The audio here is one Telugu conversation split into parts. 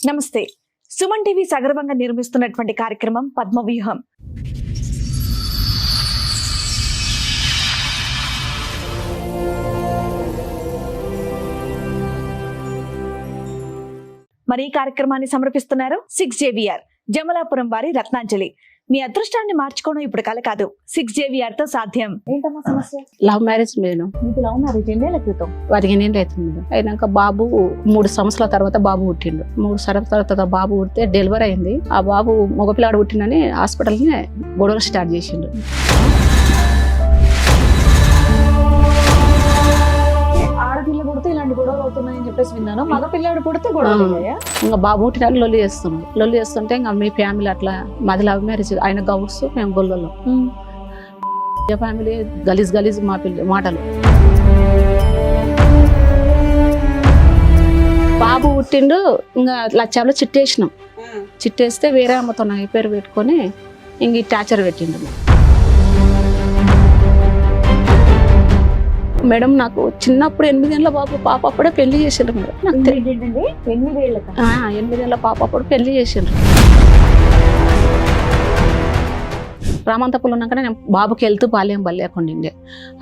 నమస్తే. సుమన్ టీవీ సగర్వంగా నిర్మిస్తున్నటువంటి కార్యక్రమం పద్మవ్యూహం. మరి ఈ కార్యక్రమాన్ని సమర్పిస్తున్నారు 6JVR జమలాపురం వారి రత్నాంజలి. మీ అదృష్టాన్ని మార్చుకోవడం ఇప్పుడు కల కాదు, 6JVR తో సాధ్యం. ఏంటమ్మా సమస్య? Love marriage madam. మీకు లవ్ మ్యారేజ్ ఎన్నేళ్ల క్రితం? 15 ఏళ్ళు అవుతుంది మేడం. అయినాక బాబు 3 సంవత్సరాల తర్వాత బాబు పుట్టిండు. 3 సంవత్సరాల తర్వాత బాబు పుడితే డెలివరీ అయింది. ఆ బాబు మగపిల్లాడు పుట్టిందని హాస్పిటల్ని గొడవలు స్టార్ట్ చేసిండు. ఆడపిల్ల పుడితే ఇలాంటి గొడవలు అవుతున్నాయని చెప్పేసి విన్నాను. మగ పిల్లాడు పుడితే గొడవలు అయ్యాయా? ఇంకా బాబు పుట్టినాడు లొల్లి చేస్తున్నాడు. లొల్లి చేస్తుంటే ఇంకా మీ ఫ్యామిలీ అట్లా మాది లవ్ మ్యారేజ్. ఆయన గౌడ్స్, మేము గొల్లలో. ఫ్యామిలీ గలీజ్ గలీజ్ మా పిల్ల మాటలు. బాబు పుట్టిండు. ఇంకా లచ్చాలో చిట్టేసినాం. చిట్టేస్తే వేరే అమ్మతో నా పేరు పెట్టుకొని ఇంక ఈ టార్చర్ పెట్టిండు. మేడం నాకు చిన్నప్పుడు 8 ఏళ్ళ బాబు పాప అప్పుడే పెళ్లి చేసిండ్రు మేడం. నాకు 8 ఏళ్ళ పాప అప్పుడు పెళ్లి చేసిండ్రు. రామంతపురం ఉన్నాకనే నేను బాబుకి వెళ్తూ బాల్యం బలేకుండిండే.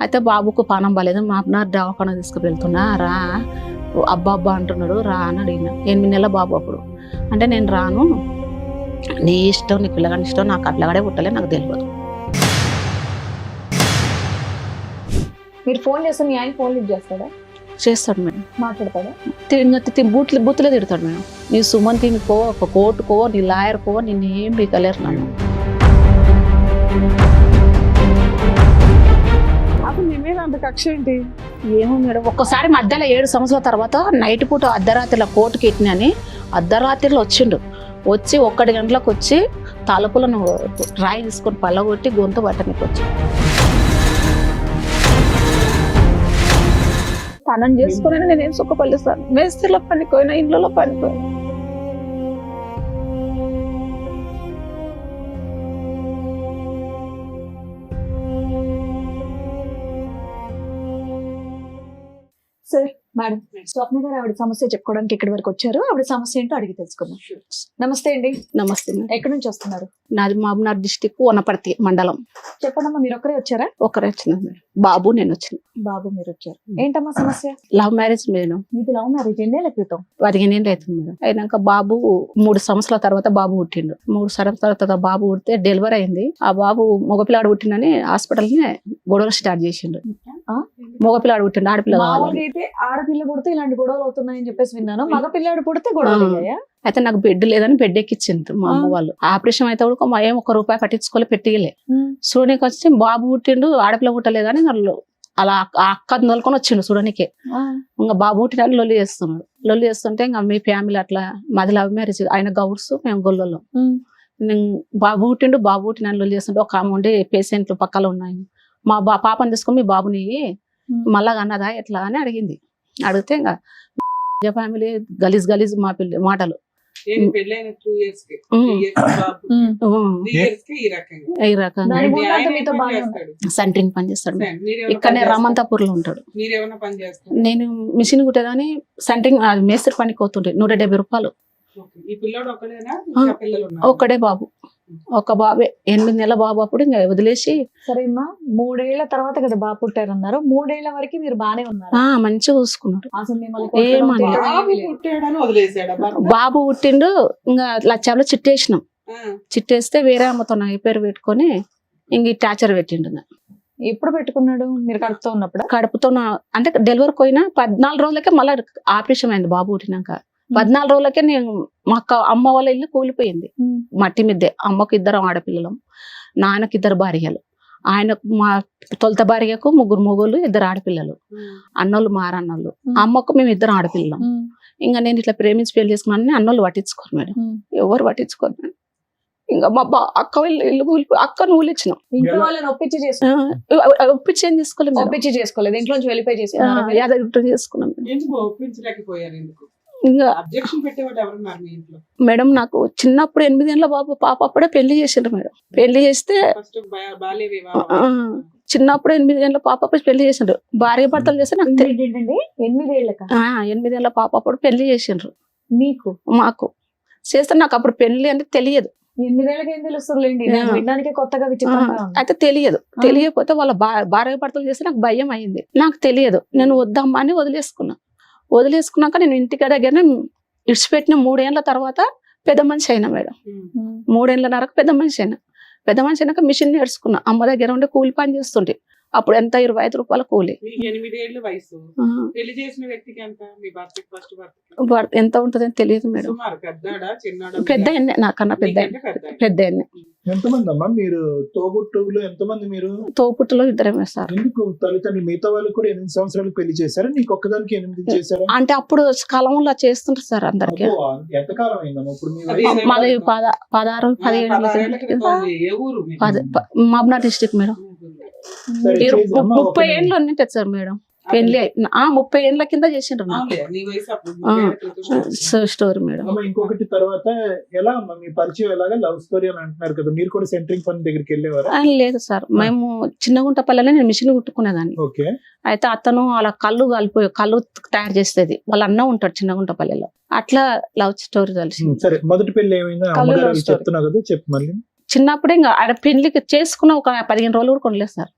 అయితే బాబుకు పానం బాలేదు. మా అబ్బాయి దవాఖాన తీసుకువెళ్తున్నా. రా అబ్బా అబ్బా అంటున్నాడు. రా అని అడిగిన. 8 నెలల బాబు అప్పుడు. అంటే నేను రాను, నీ ఇష్టం, నీ పిల్లగాని ఇష్టం, నాకు అట్లగాడే పుట్టలే, నాకు తెలియదు. మీరు ఫోన్ చేస్తే మీ ఆయన ఫోన్ లిఫ్ట్ చేస్తాడా? చేస్తాడు మేడం. మాట్లాడతాడా? బూతులే తిడతాడు మేడం. నీ సుమంతిని కో, ఒక కోర్టుకో, నీ లాయర్ కో, నిన్ను ఏం బీకలేరు నన్ను. అప్పుడు మీ మీద అంత కక్ష ఏంటి? ఏమో మేడం. ఒక్కసారి మధ్యలో 7 సంవత్సరాల తర్వాత నైట్ పూట అర్ధరాత్రిలో కోర్టుకి ఎక్కినని అర్ధరాత్రిలో వచ్చిండు. వచ్చి 1 గంటలకు వచ్చి తలుపులను రాయి తీసుకొని పళ్ళగొట్టి గొంతు పట్టనికి వచ్చి తనం చేసుకుని నేనేం సుఖపల్లిస్తాను. మేస్త్రిలో పనిపోయినా, ఇంట్లో పనిపోయినా. సార్, మేడం, స్వప్న గారు ఆవిడ సమస్య చెప్పుకోవడానికి ఇక్కడి వరకు వచ్చారు. ఆవిడ సమస్య ఏంటో అడిగి తెలుసుకుందాం. నమస్తే అండి. నమస్తే మేడం. ఎక్కడి నుంచి వస్తున్నారు? నాది మహబూబ్నగర్ డిస్టిక్ వనపర్తి మండలం. చెప్పండమ్మా, మీరు ఒక్కరే వచ్చారా? ఒకరే వచ్చిన మేడం. బాబు నేను వచ్చిన. బాబు మీరు వచ్చారు. ఏంటమ్మా సమస్య? Love marriage madam. మీది లవ్ మ్యారేజ్ ఎన్నేళ్ల క్రితం? 15 ఏళ్ళు అవుతుంది మేడం. అయినాక బాబు 3 సంవత్సరాల తర్వాత బాబు పుట్టిండు. 3 సంవత్సరాల తర్వాత బాబు పుడితే డెలివరీ అయింది. ఆ బాబు మగపిల్లాడు పుట్టిందని హాస్పిటల్ని గొడవలు స్టార్ట్ చేసిండు. మగపిల్లాడు పుట్టిండు, ఆడపిల్ల కావాలి. అయితే ఆడపిల్ల పుడితే ఇలాంటి గొడవలు అవుతున్నాయని చెప్పేసి విన్నాను. మగ పిల్లాడు పుడితే గొడవలు అయ్యాయా? అయితే నాకు బెడ్ లేదని బెడ్ ఎక్కిచ్చిండ్రు మా అమ్మ వాళ్ళు. ఆపరేషన్ అయితే కూడా ఏం 1 రూపాయి పట్టించుకోలే, పెట్టియలే. చూడనికి వచ్చి బాబు పుట్టిండు, ఆడపిల్ల పుట్టలేదని అలా ఆ అక్క నొలుకొని వచ్చిండు చూడనికే. ఇంకా బాబు పుట్టిన లొల్లి చేస్తున్నాడు. లొల్లి చేస్తుంటే ఇంకా మీ ఫ్యామిలీ అట్లా మాది లవ్ మ్యారేజ్. ఆయన గౌడ్స్, మేము గొల్లలో. బాబు పుట్టిన లొల్లి చేస్తుంటే ఒక ఆమె ఉండి పేషెంట్లు పక్కన ఉన్నాయి. మా పాపని తీసుకొని మీ బాబుని మళ్ళా అన్నదా ఎట్లా అని అడిగింది. అడిగితే ఇంకా ఫ్యామిలీ గలీజ్ గలీజ్ మా పిల్ల మాటలు. ఈ రకంగా సెంటరింగ్ పని చేస్తాడు. ఇక్కడనే రామంతాపూర్ లో ఉంటాడు. నేను మిషన్ కుట్టేదాని సెంటరింగ్ మేస్త్రి పనికి పోతుండే. 170 రూపాయలు. ఒక్కడే బాబు, ఒక బాబే. 8 నెలల బాబు అప్పుడు ఇంకా వదిలేసి. సరేమ్మా, 3 ఏళ్ల తర్వాత కదా బాబు పుట్టారన్నారు. 3 ఏళ్ల వరకు మీరు బానే ఉన్నారు, మంచిగా చూసుకున్నారు. ఏమన్నా బాబు పుట్టిండు. ఇంకా లచ్చాలో చిట్టేసినాం. చిట్టేస్తే వేరే అమ్మతో నా పేరు పెట్టుకొని ఇంక ఈ టార్చర్ పెట్టిండు. ఎప్పుడు పెట్టుకున్నాడు? మీరు కడుపుతో ఉన్నప్పుడు? కడుపుతో అంటే డెలివరీ పోయినా 14 రోజులకే మళ్ళీ ఆపరేషన్ అయింది. బాబు పుట్టినాక 14 రోజులకే నేను మా అమ్మ వాళ్ళ ఇల్లు కూలిపోయింది. మట్టి మిద్దే. అమ్మకు 2 ఆడపిల్లలు, నాన్నకి 2 భార్యలు. ఆయనకు మా తొలత భార్యకు 3 మొగోళ్ళు, 2 ఆడపిల్లలు. అన్నోళ్ళు మారన్నోళ్ళు. అమ్మకు మేము 2 ఆడపిల్లలం. ఇంకా నేను ఇట్లా ప్రేమించి పెళ్లి చేసుకున్నాను. అన్నోళ్ళు పట్టించుకోరు మేడం, ఎవరు పట్టించుకోరు మేడం. ఇంకా మా అక్క వాళ్ళు ఇల్లు కూలిపోయి అక్కను ఊలిచ్చినాం. ఇంట్లో వాళ్ళని ఒప్పించి ఒప్పించి ఏం చేసుకోలేదు. ఒప్పించి చేసుకోలేదు, ఇంట్లో నుంచి వెళ్ళిపోయి చేసుకున్నాం. చేసుకున్నాం. ఇంకా మేడం నాకు చిన్నప్పుడు 8 ఏళ్ళ బాబు పాప అప్పుడే పెళ్లి చేసిండ్రు మేడం. పెళ్లి చేస్తే చిన్నప్పుడు 8 ఏళ్ళ పాప అప్పుడు పెళ్లి చేసిండ్రు. భార్య భర్తలు చేస్తే నాకు 8 ఏళ్ల 8 ఏళ్ళ పాప అప్పుడు పెళ్లి చేసిండ్రు. మీకు మాకు చేస్తే నాకు అప్పుడు పెళ్లి అంటే తెలియదు. 8 ఏం తెలుస్తుందిలేండి, నాకు వినడానికే కొత్తగా విచిత్రంగా ఉంది. అయితే తెలియకపోతే వాళ్ళ భార్య భర్తలు చేస్తే నాకు భయం అయింది. నాకు తెలియదు, నేను వద్దమ్మా అని వదిలేసుకున్నాక నేను ఇంటికి దగ్గర ఇడిచిపెట్టిన 3 ఏళ్ల తర్వాత పెద్ద మనిషి అయినా మేడం. 3 ఏళ్ళన్నరకు పెద్ద మనిషి అయినాక మిషన్ నేర్చుకున్నా. అమ్మ దగ్గర ఉండే కూలి పని చేస్తుంటే అప్పుడు ఎంత 25 రూపాయల కూలి. మీకు 8 ఏళ్ళు వయసు. పెళ్లి చేసిన వ్యక్తికి ఎంత? మీ భర్తకి ఫస్ట్ భర్తకి ఎంత ఉంటుందని తెలియదు మేడం. సుమారు పెద్దడా చిన్నడా? పెద్ద ఆయన్నే, నాకన్నా పెద్ద ఆయన్నే. ఎంతమంది అమ్మా మీరు తోబుట్టువులు? ఎంతమంది మీరు? తోపుట్టులో 2 సార్. ఎందుకు తల్లిదండ్రులు మిగతా వాళ్ళకి కూడా 8 సంవత్సరాలకు పెళ్లి చేశారా? నీకు ఒక్కదానికి 8 చేశారా? అంటే అప్పుడు కాలంలో చేస్తుంటారు సార్ అందరికి. అబ్బో, ఎంతకాలం అయిందమ్మా ఇప్పుడు మీ అది వయసు? మాది 16, 17 ఏ ఊరు మీది? Mahabubnagar district madam. సరే, చేద్దామా? 30 ఏళ్ళు ఉంటుంది సార్ మేడం పెళ్లి. 30 ఏళ్ళ కింద చేసిండ్రు నాకు. అవునులే, నీ వయసు అప్పుడు 30 ఏళ్ల క్రితం. Story madam. అమ్మ, ఇంకొకటి తర్వాత ఎలా అమ్మా మీ పరిచయం ఎలాగా? లవ్ స్టోరీ అని అంటున్నారు కదా, మీరు కూడా సెంట్రింగ్ పని దగ్గరికి వెళ్ళేవారా? లేదు సార్, మేము చిన్నగుంటపల్లెలో నేను మిషన్ కుట్టుకునేదాన్ని. ఓకే. అయితే అతను అలా కళ్ళు తయారు చేసేది. వాళ్ళ అన్న ఉంటాడు చిన్నగుంటపల్లెలో. అట్లా లవ్ స్టోరీ తెలిసి. సరే, మొదటి పెళ్లి ఏమైందా? కళ్ళు అమ్మగారు love story. చెప్తున్నావు కదా, చెప్పు మళ్ళీ. చిన్నప్పుడే ఇంకా ఆడ పెళ్లికి చేసుకున్న ఒక 15 రోజులు కూడా కొనలేదు సార్.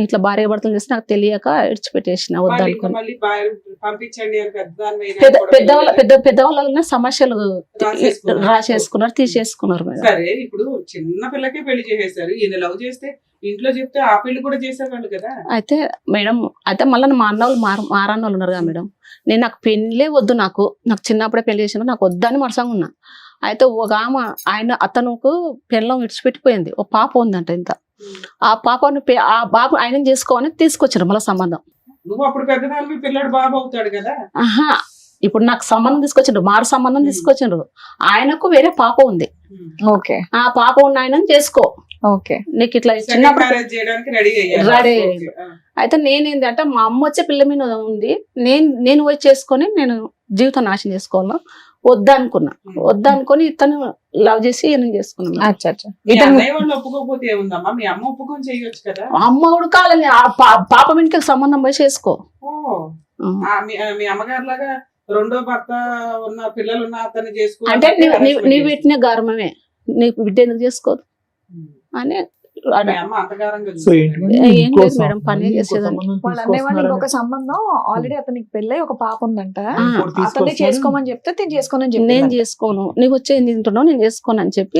ఇట్లా భార్య భర్తలు చేసి నాకు తెలియక ఇడిచిపెట్టేసిన వద్దనుకుని. మళ్ళీ పంపించండి అని పెద్దవాళ్ళ సమస్యలు రాసేసుకున్నారు, తీసేసుకున్నారు మేడం. సరే, ఇప్పుడు చిన్న పిల్లకే పెళ్లి చేసేసారు. ఈయన లవ్ చేస్తే ఇంట్లో చెప్తే ఆ పెళ్లి కూడా చేసేవాళ్ళు కదా. అయితే మేడం, అయితే మళ్ళీ మా అన్న వాళ్ళు మారన్న వాళ్ళు ఉన్నారు కదా మేడం. నాకు పెళ్ళే వద్దు, నాకు చిన్నప్పుడే పెళ్లి చేసిన, నాకు వద్దని మరసంగా ఉన్నా. అయితే ఒక ఆమె అతనుకు పిల్లం విడిచిపెట్టిపోయింది. ఒక పాప ఉందంట. ఇంత ఆ పాపను ఆ బాబు ఆయన చేసుకోవాలని తీసుకొచ్చారు మళ్ళీ సంబంధం. నువ్వు అప్పుడు పెద్దదాన్ని, పిల్లడు బాబు అవుతాడు కదా. ఆహా, ఇప్పుడు నాకు సంబంధం తీసుకొచ్చిండ్రు, మారు సంబంధం తీసుకొచ్చిండ్రు. ఆయనకు వేరే పాప ఉంది. ఓకే. ఆ పాప ఉన్న ఆయన చేసుకో, ఓకే, నీకు ఇట్లా చిన్నప్పుడు మ్యారేజ్ చేయడానికి రెడీ అయ్యారు. అయితే నేనేంటంటే మా అమ్మ వచ్చే పిల్ల మీద ఉంది, నేను పోయి చేసుకొని నేను జీవితం నాశనం చేసుకోవాలా వద్దనుకొని ఇతను లవ్ చేసి ఈయన చేసుకున్నాను. మీ అన్నయ్య వాళ్ళు ఒప్పుకోకపోతే ఏముందమ్మా? మీ అమ్మ ఒప్పుకొని చేయొచ్చు కదా. అమ్మ కూడా కాలని పాప ఇంటికి సంబంధం పోయి చేసుకో. మీ అమ్మగారు లాగా రెండో భర్త ఉన్న పిల్లలు ఉన్న అతన్ని చేసుకో అంటే నీ పెట్టిన గర్వమే, నీకు బిడ్డ ఎందుకు చేసుకోదు అని. మీ అమ్మ అంతగారంగా సో ఏంటి మరి? ఏం ఇంకో లేదు మేడం, పని ఇంకో చేసేదాన్ని. సంబంధం వాళ్ళ అన్నయ్య వాళ్ళు తీసుకొస్తున్నారని ఇంకొక సంబంధం ఆల్రెడీ అతనికి పెళ్ళై ఒక పాప ఉందంట. ఇంకోటి అతన్ని తీసుకొస్తున్నారు. చేసుకోమని చెప్తే తిని చేసుకోనని చెప్పి నేను చేసుకోను, నీకు వచ్చేది తింటున్నావు, నేను చేసుకోను అని చెప్పి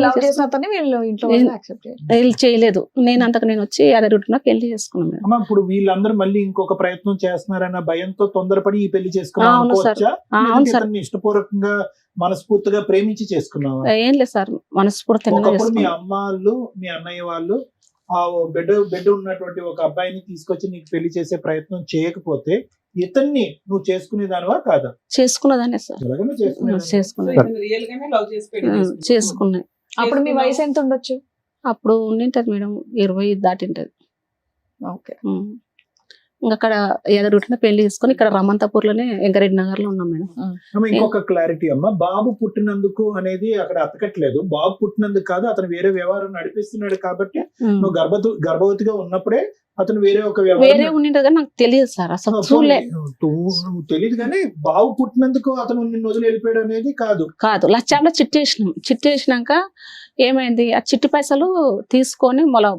లవ్ చేసిన అతన్ని వీళ్ళు ఇంట్లో వాళ్ళు యాక్సెప్ట్ చేయాలి. వీళ్ళు చేయలేదు. నేను వచ్చి అదే రూట్లో పెళ్లి చేసుకున్నాను మేడం. అమ్మా, ఇప్పుడు వీళ్ళందరూ మళ్ళీ ఇంకొక ప్రయత్నం చేస్తున్నారన్న భయంతో తొందరపడి ఈ పెళ్లి చేసుకున్నావు అవును సార్. అనుకోవచ్చా? అవును లేదంటే సార్. ఇతన్ని ఇష్టపూర్వకంగా మనస్ఫూర్తిగా ప్రేమించి చేసుకున్నావా? ఏం లేదు సార్, మనస్ఫూర్తిగా ఒకప్పుడు మీ చేసుకున్నాను. అమ్మ వాళ్ళు మీ అన్నయ్య వాళ్ళు ఆ బిడ్డ ఉన్నటువంటి ఒక అబ్బాయిని తీసుకొచ్చి నీకు పెళ్లి చేసే ప్రయత్నం చేయకపోతే ఇతన్ని నువ్వు చేసుకునేదానివా కాదా? చేసుకున్నదానే సార్, ఎలాగైనా చేసుకునేదానివా? చేసుకున్నాను, రియల్ గానే లవ్ చేసి పెళ్లి చేసుకున్నావు. చేసుకున్నాను. అప్పుడు మీ వయసు ఎంత ఉండొచ్చు? అప్పుడు ఉండింటది మేడం, 20 దాటింటది. ఓకే. ఇంకా అక్కడ ఎదురుటిన పెళ్లి చేసుకొని ఇక్కడ రమంతాపూర్ లోనే వెంకరెడ్డి నగర్ లో ఉన్నాం మేడం. అమ్మ, ఇంకొక క్లారిటీ అమ్మ, బాబు పుట్టినందుకు అనేది అక్కడ అతకట్లేదు. బాబు పుట్టినందుకు కాదు, అతను వేరే వ్యవహారం నడిపిస్తున్నాడు కాబట్టి నువ్వు గర్భవతిగా ఉన్నప్పుడే అతను వేరే ఒక వేరే వ్యవహారం ఉండింటది కానీ నాకు తెలియదు సార్, అసలు చూడలే. నువ్వు తెలియదు కానీ బాబు పుట్టినందుకు అతను నిన్ను వదిలి వెళ్ళిపోయాడు అనేది కాదు. లక్షల్లో చిట్టేసినాక ఏమైంది, ఆ చిట్టి పైసలు తీసుకొని మళ్ళీ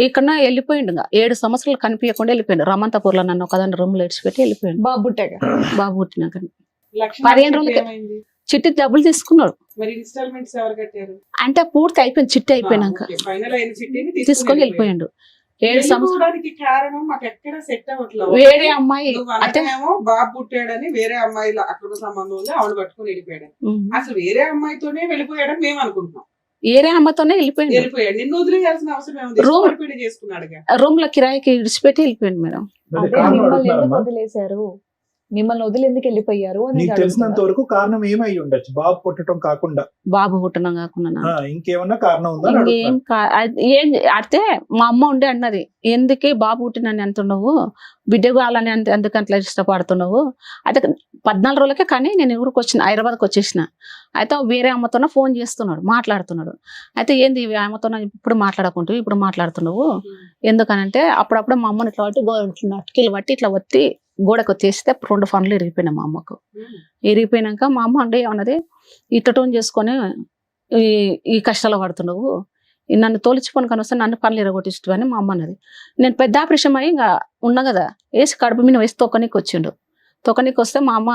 ఇక్కడ వెళ్ళిపోయిండు. 7 సంవత్సరాలు కనిపించకుండా వెళ్ళిపోయిండు. రమంతాపూర్ లో నన్ను ఒకదాన్ని రూమ్ లో ఇడిచిపెట్టి వెళ్ళిపోయిండు. బాబు పుట్టాక బాబు పుట్టినాక లక్ష్మి 15 రోజులకి ఏమైంది? చిట్టి డబ్బులు తీసుకున్నాడు. మరి ఇన్స్టాల్మెంట్స్ ఎవరు కట్టారు? అంటే పూర్తి అయిపోయింది, చిట్టి అయిపోయినాక ఫైనల్ అయిన చిట్టిని తీసుకొని వెళ్ళిపోయాడు. 7 సంవత్సరాలు వెళ్ళిపోవడానికి కారణం మాకు ఎక్కడ సెట్ అవ్వట్లేదు. వేరే అమ్మాయి నువ్వు అంటే అనగానేమో బాబు పుట్టాడని వేరే అమ్మాయిలో అక్కడ సంబంధం ఉంది, ఆవిడ పట్టుకుని వెళ్ళిపోయాడు. అసలు వేరే అమ్మాయితోనే వెళ్ళిపోయాడని మేము అనుకుంటున్నాం. వేరే అమ్మతోనే వెళ్ళిపోయింది. వెళ్ళిపోయాడు, నిన్ను వదిలేయాల్సిన అవసరం ఏముంది? రూమ్- ఇష్టపడి పెళ్లి చేసుకున్నాడుగా. రూమ్ లో కిరాయికి ఇడిచిపెట్టి వెళ్ళిపోయింది మేడం. మరి అదే కారణం మిమ్మల్ని ఎందుకు అడుగుతున్నారమ్మా? వదిలేశారు, మిమ్మల్ని వదిలి ఎందుకు వెళ్ళిపోయారు అని నీకు తెలిసినంత వరకు కారణం ఏమై ఉండొచ్చు? బాబు పుట్టడం కాకుండా బాబు పుట్టడం కాకుండా ఇంకేమన్నా కారణం ఉందా అని ఇంకేం ఏం అయితే మా అమ్మ ఉండే అన్నది, ఎందుకే బాబు పుట్టినని అంటున్నావు, బిడ్డ కావాలని ఎందుకు అట్లా ఇష్టపడుతున్నావు. అయితే 14 రోజులకే కానీ నేను ఊరికి వచ్చిన, హైదరాబాద్కి వచ్చేసిన. అయితే వేరే అమ్మతోనే ఫోన్ చేస్తున్నాడు, మాట్లాడుతున్నాడు. అయితే ఏంది ఆమెతో ఇప్పుడు మాట్లాడకుంటూ ఇప్పుడు మాట్లాడుతున్నావు ఎందుకనంటే, అప్పుడప్పుడు మా అమ్మని ఇట్లా బట్టి అటుకీలు బట్టి ఇట్లా ఒత్తి గోడకు వచ్చేస్తే 2 ఫన్లు ఇరిగిపోయినాయి మా అమ్మకు. ఇరిగిపోయినాక మా అమ్మ అంటే ఏమన్నది, ఇట్టటోన్ చేసుకొని ఈ కష్టాలు పడుతున్నావు, నన్ను తోలిచిపోను కానీ వస్తే నన్ను పనులు ఎరగొట్టిస్తు అని మా అమ్మ అన్నది. నేను పెద్ద ఆపరేషన్ అయ్యి ఇంకా ఉన్నా కదా, వేసి కడుపు మీద వేసి తొక్కనీకి వచ్చిండు. తొక్కనీకి వస్తే మా అమ్మ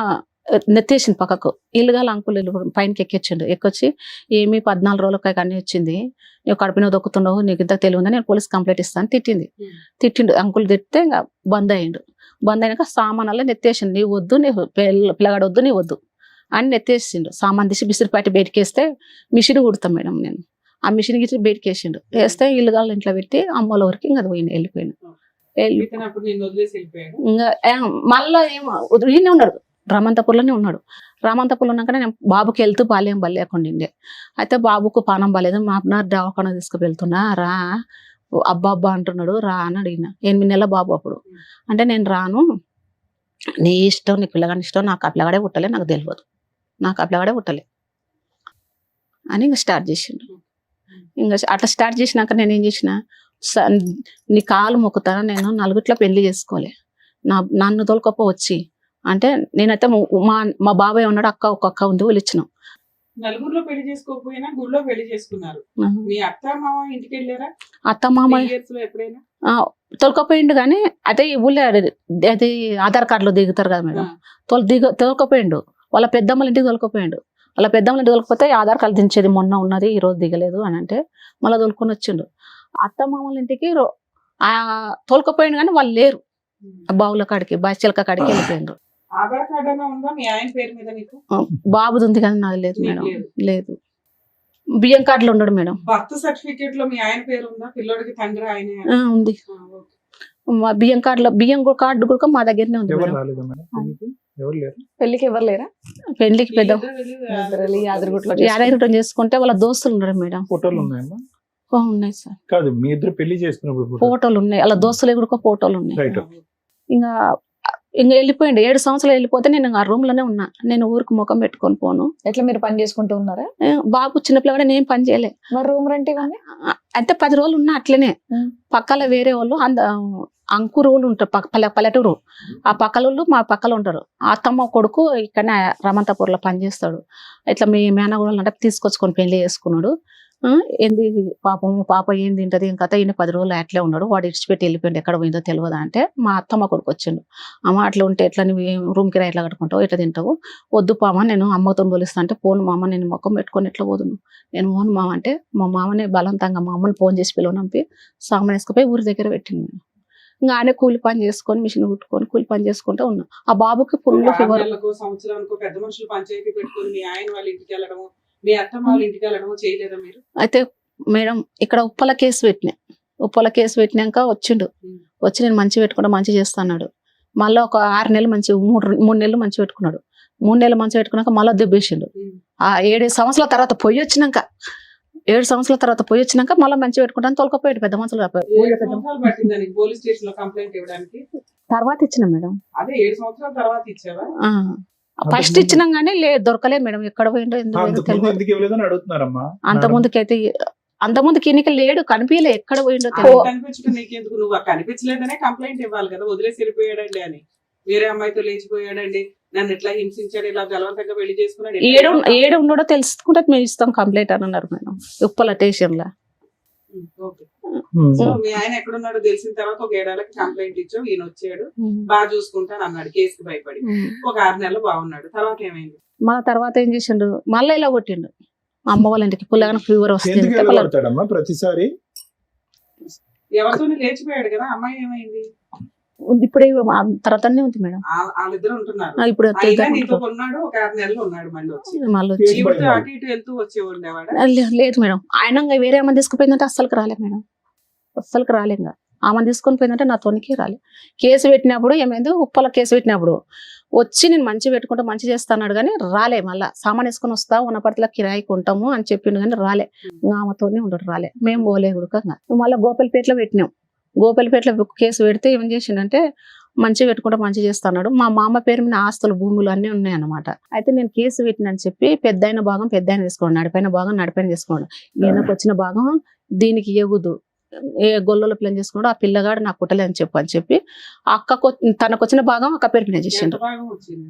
నెత్తేసింది పక్కకు. ఇల్లుగాల అంకులు పైనకి ఎక్కించిండు. ఎక్కొచ్చి ఏమి 14 రోజులకి అన్నీ వచ్చింది, నువ్వు కడుపున దొక్కుతున్నావు, నీకు ఇంత తెలివి ఉందని నేను పోలీస్ కంప్లైంట్ ఇస్తాను తిట్టిండు. అంకులు తిట్టితే ఇంకా బంద్ అయ్యిండు. బంద్ అయినాక సామాన్లలో నెత్తేసిండు. నీ వద్దు, నీ పిల్లగాడు వద్దు, నీ వద్దు అని నెత్తేసిండు. సామాన్ తీసి బిసిరిపాటి బయటకేస్తే మిషన్ కుడతాం మేడం నేను. ఆ మిషన్ గిచ్చి బయటకి వేసిండు. వేస్తే ఇల్లుగాల ఇంట్లో పెట్టి అమ్మల వరకు ఇంకా వెళ్ళిపోయాను. ఇంకా మళ్ళా ఏమో ఈయనే ఉన్నాడు, రామంతపూర్లోనే ఉన్నాడు. రామంతపూర్లో ఉన్నాక నేను బాబుకి వెళ్తూ బాల్యం బలేకుండే. అయితే బాబుకు పానం బాలేదు, మా అబ్బాయి దవాఖాన తీసుకువెళ్తున్నా, రా అబ్బా అంటున్నాడు, రా అని అడిగిన. 8 నెలల బాబు అప్పుడు. అంటే నేను రాను, నీ ఇష్టం, నీ పిల్లగాని ఇష్టం, నాకు ఆ పిల్లగాడే పుట్టలే, నాకు తెలియదు, నాకు ఆ పిల్లగాడే పుట్టలే అని ఇంకా స్టార్ట్ చేసిండు. ఇంకా అట్లా స్టార్ట్ చేసినాక నేను ఏం చేసిన, నీ కాలు మొక్కుతాను, నేను నలుగుట్ల పెళ్లి చేసుకోలే, నన్ను తోలుకొప్ప వచ్చి అంటే నేనైతే మా బాబాయ్ ఉన్నాడు, ఒక అక్క ఉంది, వాళ్ళు ఇచ్చినాం. నలుగురిలో పెళ్లి చేసుకోకపోయినా గుడిలో పెళ్లి చేసుకున్నారు. మీ అత్త మామ ఇంటికి వెళ్ళారా? అత్త మామ ఎప్పుడైనా తోలుకపోయిండు కానీ అదే ఊళ్ళో అది ఆధార్ కార్డులో దిగుతారు కదా మేడం, తోలుకపోయిండు. వాళ్ళ పెద్దమ్మల ఇంటికి తోలుకపోయిండు. వాళ్ళ పెద్దమ్మల ఇంటికి తోలుకపోతే ఆధార్ కార్డు దించేది మొన్న ఉన్నది, ఈ రోజు దిగలేదు అని అంటే మళ్ళీ తోలుకొని వచ్చిండు. అత్త మామల ఇంటికి తోలుకపోయిండు కానీ వాళ్ళు లేరు. బావుల కాడికి బాచిలక కాడికి వెళ్ళిపోయిండ్రు. ఆధార్ కార్డు అయినా ఉందా మీ ఆయన పేరు మీద? నీకు బాబుది ఉంది కానీ నాకు లేదు మేడం. లేదు. బియ్యం కార్డులో ఉండడు మేడం. బర్త్ సర్టిఫికేట్ లో మీ ఆయన పేరు ఉందా? పిల్లోడికి తండ్రి ఆయన ఉంది. బియ్యం కార్డు కూడా మా దగ్గరనే ఉంది. పెళ్లికి ఎవరు లేరా? పెళ్లికి పెద్ద యాదగిరిగుట్ట చేసుకుంటే వాళ్ళ దోస్తులు ఉన్నారు మేడం. ఫోటోలు ఉన్నాయమ్మా? ఉన్నాయి సార్. కాదు, మీ ఇద్దరు పెళ్లి చేసుకున్నప్పుడు ఫోటోలు ఉన్నాయి, వాళ్ళ దోస్తులు కూడా ఫోటోలు ఉన్నాయి. ఇంకా వెళ్ళిపోయిండు. 7 సంవత్సరాలు వెళ్ళిపోతే నేను ఆ రూమ్ లోనే ఉన్నా. నేను ఊరికి ముఖం పెట్టుకొని పోను. ఎట్లా మీరు పని చేసుకుంటూ ఉన్నారా? బాబు చిన్నపిల్లగా నేను పని చేయలే. మరి రూమ్ రెంట్ ఇవన్నీ అంటే 10 రోజులు ఉన్నా అట్లనే. పక్కల వేరే వాళ్ళు అంకురువులు ఉంటారు, పల్లెటూరు. ఆ పక్కల మా పక్కల ఉంటారు. ఆ అత్తమ్మ కొడుకు ఇక్కడనే రామంతపూర్లో పనిచేస్తాడు. ఇట్లా మీ మేనగోడలు అంటే తీసుకొచ్చుకొని పెళ్లి చేసుకున్నాడు. ఏంది పాప ఏం తింటది ఇంకా 10 రోజులు అట్లే ఉన్నాడు. వాడు ఇడిచిపెట్టి వెళ్ళిపోయింది, ఎక్కడ పోయిందో తెలియదా అంటే మా అత్తమ్మ కొడుకు వచ్చిండు. అమ్మ అట్లా ఉంటే ఎట్లా నువ్వు రూమ్ కిరాయి ఎట్లా కట్టుకుంటావు, ఎట్లా తింటావు, వద్దు పామ, నేను అమ్మతో పోలిస్తా అంటే పోను మామ, నేను మొక్కం పెట్టుకొని ఎట్లా పోదును, నేను పోను మామ అంటే మా మామనే బలవంతంగా మా అమ్మని ఫోన్ చేసి పిలువనంపి సామాన్ వేసుకుపోయి ఊరి దగ్గర పెట్టింది. ఇంకా ఆయన కూలి పని చేసుకొని మిషన్ కుట్టుకొని కూలి పని చేసుకుంటూ ఉన్నా. ఆ బాబుకి ఫుల్ ఫీవర్. సంవత్సరానికి పెద్ద మనుషులు పంచాయతీ పెట్టుకొని మీ ఆయన వాళ్ళ ఇంటికి వెళ్ళడం, మీ అత్తమ్మ వాళ్ళ ఇంటికి వెళ్ళడం చేయలేదా మీరు? అయితే మేడం ఇక్కడ ఉప్పల కేసు పెట్టినాక వచ్చిండు. వచ్చి నేను మంచి పెట్టుకుంటా, మంచి చేస్తాడు. మళ్ళీ ఒక 6 నెలలు మంచి 3 నెలలు మంచి పెట్టుకున్నాడు. 3 నెలలు మంచి పెట్టుకున్నాక మళ్ళీ దెబ్బేసిండు. ఆ 7 సంవత్సరాల తర్వాత పోయి వచ్చినాక మళ్ళీ మంచి పెట్టుకుంటాను తోలుకపోయాడు. పెద్ద మనుషులు పోలీస్ స్టేషన్ లో కంప్లైంట్ ఇవ్వడానికి తర్వాత ఇచ్చిన మేడం. అదే 7 సంవత్సరాల తర్వాత ఇచ్చావా? ఫస్ట్ ఇచ్చినాం కానీ దొరకలేదు మేడం, ఎక్కడ పోయిండో అంత ముందుకి ఎన్నిక లేడు, కనిపించలే, ఎక్కడ పోయిండో కనిపించుకునేందుకు నువ్వు కనిపించలేదనే కంప్లైంట్ ఇవ్వాలి కదా. వదిలేసి వెళ్ళిపోయాడండి అని, వేరే అమ్మాయితో లేచిపోయాడండి, నన్ను ఎట్లా హింసించాడు, ఇలా బలవంతంగా పెళ్లి చేసుకున్నాడు, ఏడు ఉన్నాడో తెలుసుకుంటే మేము ఇస్తాం కంప్లైంట్ అని అన్నారు మేడం ఉప్పల స్టేషన్ లో. సో మీ ఆయన ఎక్కడున్నాడో తెలిసిన తర్వాత ఒక 7 ఏళ్ళకి కంప్లైంట్ ఇచ్చావు, ఈయన వచ్చాడు బాగా చూసుకుంటాను అన్నాడు, కేసుకి భయపడి. ఒక 6 నెలలు బాగున్నాడు. తర్వాత ఏమైంది? మా తర్వాత ఏం చేసిండు, మళ్ళీ ఇలా కొట్టిండు. అమ్మ వాళ్ళ ఇంటికి పుల్లగా ఫీవర్ వస్తుంది ప్రతిసారి. ఎవరితో లేచిపోయాడు కదా, అమ్మాయి ఏమైంది? ఇప్పుడే తర్వాతనే ఉంది మేడం. వాళ్ళిద్దరు ఉంటున్నారు. ఇప్పుడు నీతో ఉన్నాడు, ఒక 6 నెలలు ఉన్నాడు. మళ్ళీ వచ్చి అటు ఇటు వెళ్తూ వచ్చి ఉండేవాడు? లేదు మేడం. ఆయన వేరే అమ్మ తీసుకుపోయిందంటే అస్సలుకి రాలేదు మేడం, అస్సలుకి రాలేదు. ఆమె తీసుకొని పోయిందంటే నా తోనికి రాలే. కేసు పెట్టినప్పుడు ఏమైంది, ఉప్పల కేసు పెట్టినప్పుడు వచ్చి నేను మంచి పెట్టుకుంటా మంచి చేస్తాడు కానీ రాలే. మళ్ళీ సామాన్ వేసుకొని వస్తా ఉన్నపటిలో కిరాయికి ఉంటాము అని చెప్పిండు కానీ రాలే. ఆమెతోనే ఉండడు, రాలే. మేము పోలే ఉడకంగా. మళ్ళీ గోపాలపేటలో పెట్టినాం. గోపాలపేటలో కేసు పెడితే ఏం చేసిండంటే మంచి పెట్టుకుంటా మంచి చేస్తున్నాడు. మా మామ పేరు మీద ఆస్తులు భూములు అన్నీ ఉన్నాయి అన్నమాట. అయితే నేను కేసు పెట్టినని చెప్పి పెద్దయిన భాగం పెద్ద ఆయన తీసుకోండి, నడిపైన భాగం నడిపైన తీసుకోండి, ఈయనకు వచ్చిన భాగం దీనికి ఇవ్వదు, ఏ గొల్లలో ప్లాన్ చేసుకున్నాడు ఆ పిల్లగాడు నాకు పుట్టలే అని చెప్పి అక్కకు తనకు వచ్చిన భాగం అక్క పేరు మీద ఎంత చేసిండు. భాగం వచ్చింది?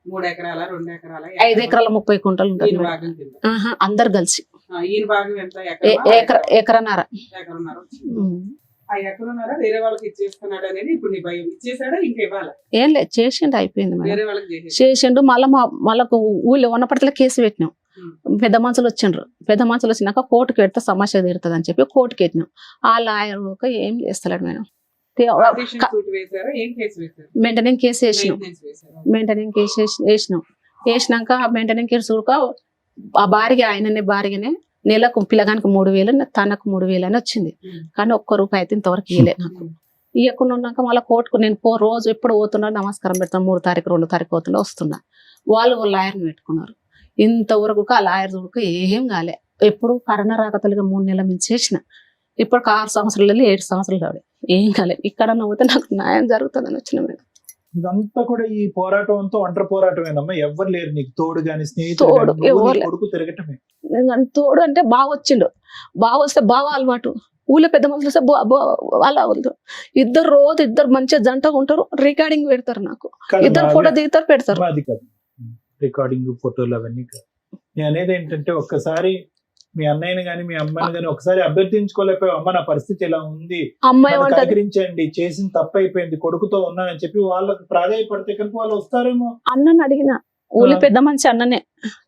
3 ఎకరాల 2 ఎకరాల 5 ఎకరాల 30 కుంటలు ఉంటుంది ఈయన మేడం. భాగం కింద. అందరు కలిసి ఈయన భాగం ఎంత? ఎకరన్నర. ఎకరన్నర వచ్చింది. ఆ ఎకరన్నర వేరే వాళ్ళకి ఇచ్చేస్తున్నాడు అనేది ఇప్పుడు నీ భయం. ఇచ్చేసాడా ఇంకా ఇవ్వాలా? ఏం లేదు చేసిండు అయిపోయింది మేడం. వేరే వాళ్ళకి చేసేసి చేసిండు. మళ్ళా ఊళ్ళో ఉన్నప్పటిలో కేసు పెట్టినాం. పెద్ద మనుషులు వచ్చిండ్రు. పెద్ద మనుషులు వచ్చినాక కోర్టుకి పెడితే సమస్య తీరుతుంది అని చెప్పి కోర్టుకి పెట్టినాం. ఆ లాయర్ ఏం చేస్తలేడు మేడం. పార్టీషన్ సూట్ వేశారా? ఏం కేసు వేశారు? మెయింటెనింగ్ కేసు వేసినాం. మెయింటెనెన్స్ వేశారా? మెయింటెనింగ్ కేసు వేసినాక మెయింటెనింగ్ కేసు చూడక ఆ భార్యనే నెలకు పిల్లగానికి 3,000 తనకు 3,000 అని వచ్చింది. కానీ ఒక్క రూపాయి అయితే ఇంతవరకు ఇవ్వలే నాకు. ఇవ్వకుండా ఉన్నాక మళ్ళీ కోర్టుకు నేను రోజు ఎప్పుడు పోతున్నా నమస్కారం పెడతాను. 3 తారీఖు 2 తారీఖు పోతున్నా వస్తున్నా. వాళ్ళు లాయర్ని పెట్టుకున్నారు. ఇంతవరకు ఆ లాయర్ చూడక ఏం కాలే. ఎప్పుడు కరోనా రాకతలుగా 3 నెలల మించి చేసిన. ఇప్పుడు 6 సంవత్సరాలు 7 సంవత్సరాలు కావాలి ఏం కాలేదు. ఇక్కడ పోతే నాకు న్యాయం జరుగుతుందని వచ్చిన మేడం. ఇదంతా కూడా ఈ పోరాటం అంతా ఒంటరి పోరాటమేనమ్మా. ఎవరు లేరు నీకు తోడు గాని తోడు స్నేహితుడు ఎవరు లేరు. కొడుకు తిరగటమే. తోడు అంటే బాగా వచ్చిండు. బాగా వస్తే బాగా అలవాటు. ఊళ్ళో పెద్ద మనుషులు వస్తే వాళ్ళ రోజు ఇద్దరు మంచిగా జంటగా ఉంటారు. రికార్డింగ్ పెడతారు నాకు. ఇద్దరు ఫోటో దిగుతారు పెడతారు. అది కాదు రికార్డింగ్ ఫోటోలు అవన్నీ కాదు. నేను అనేది ఏంటంటే ఒక్కసారి మీ అన్నయ్యని గాని మీ అమ్మని గాని ఒకసారి అభ్యర్థించుకోలేకపోయావు. అమ్మ నా పరిస్థితి ఇలా ఉంది, అమ్మాయి వంటది సహకరించండి, చేసిన తప్పు అయిపోయింది, కొడుకుతో ఉన్నానని చెప్పి వాళ్ళకి ప్రాధాయపడితే కనుక వాళ్ళు వస్తారేమో. అన్నని అడిగిన ఊళ్ళో పెద్ద మంచి అన్ననే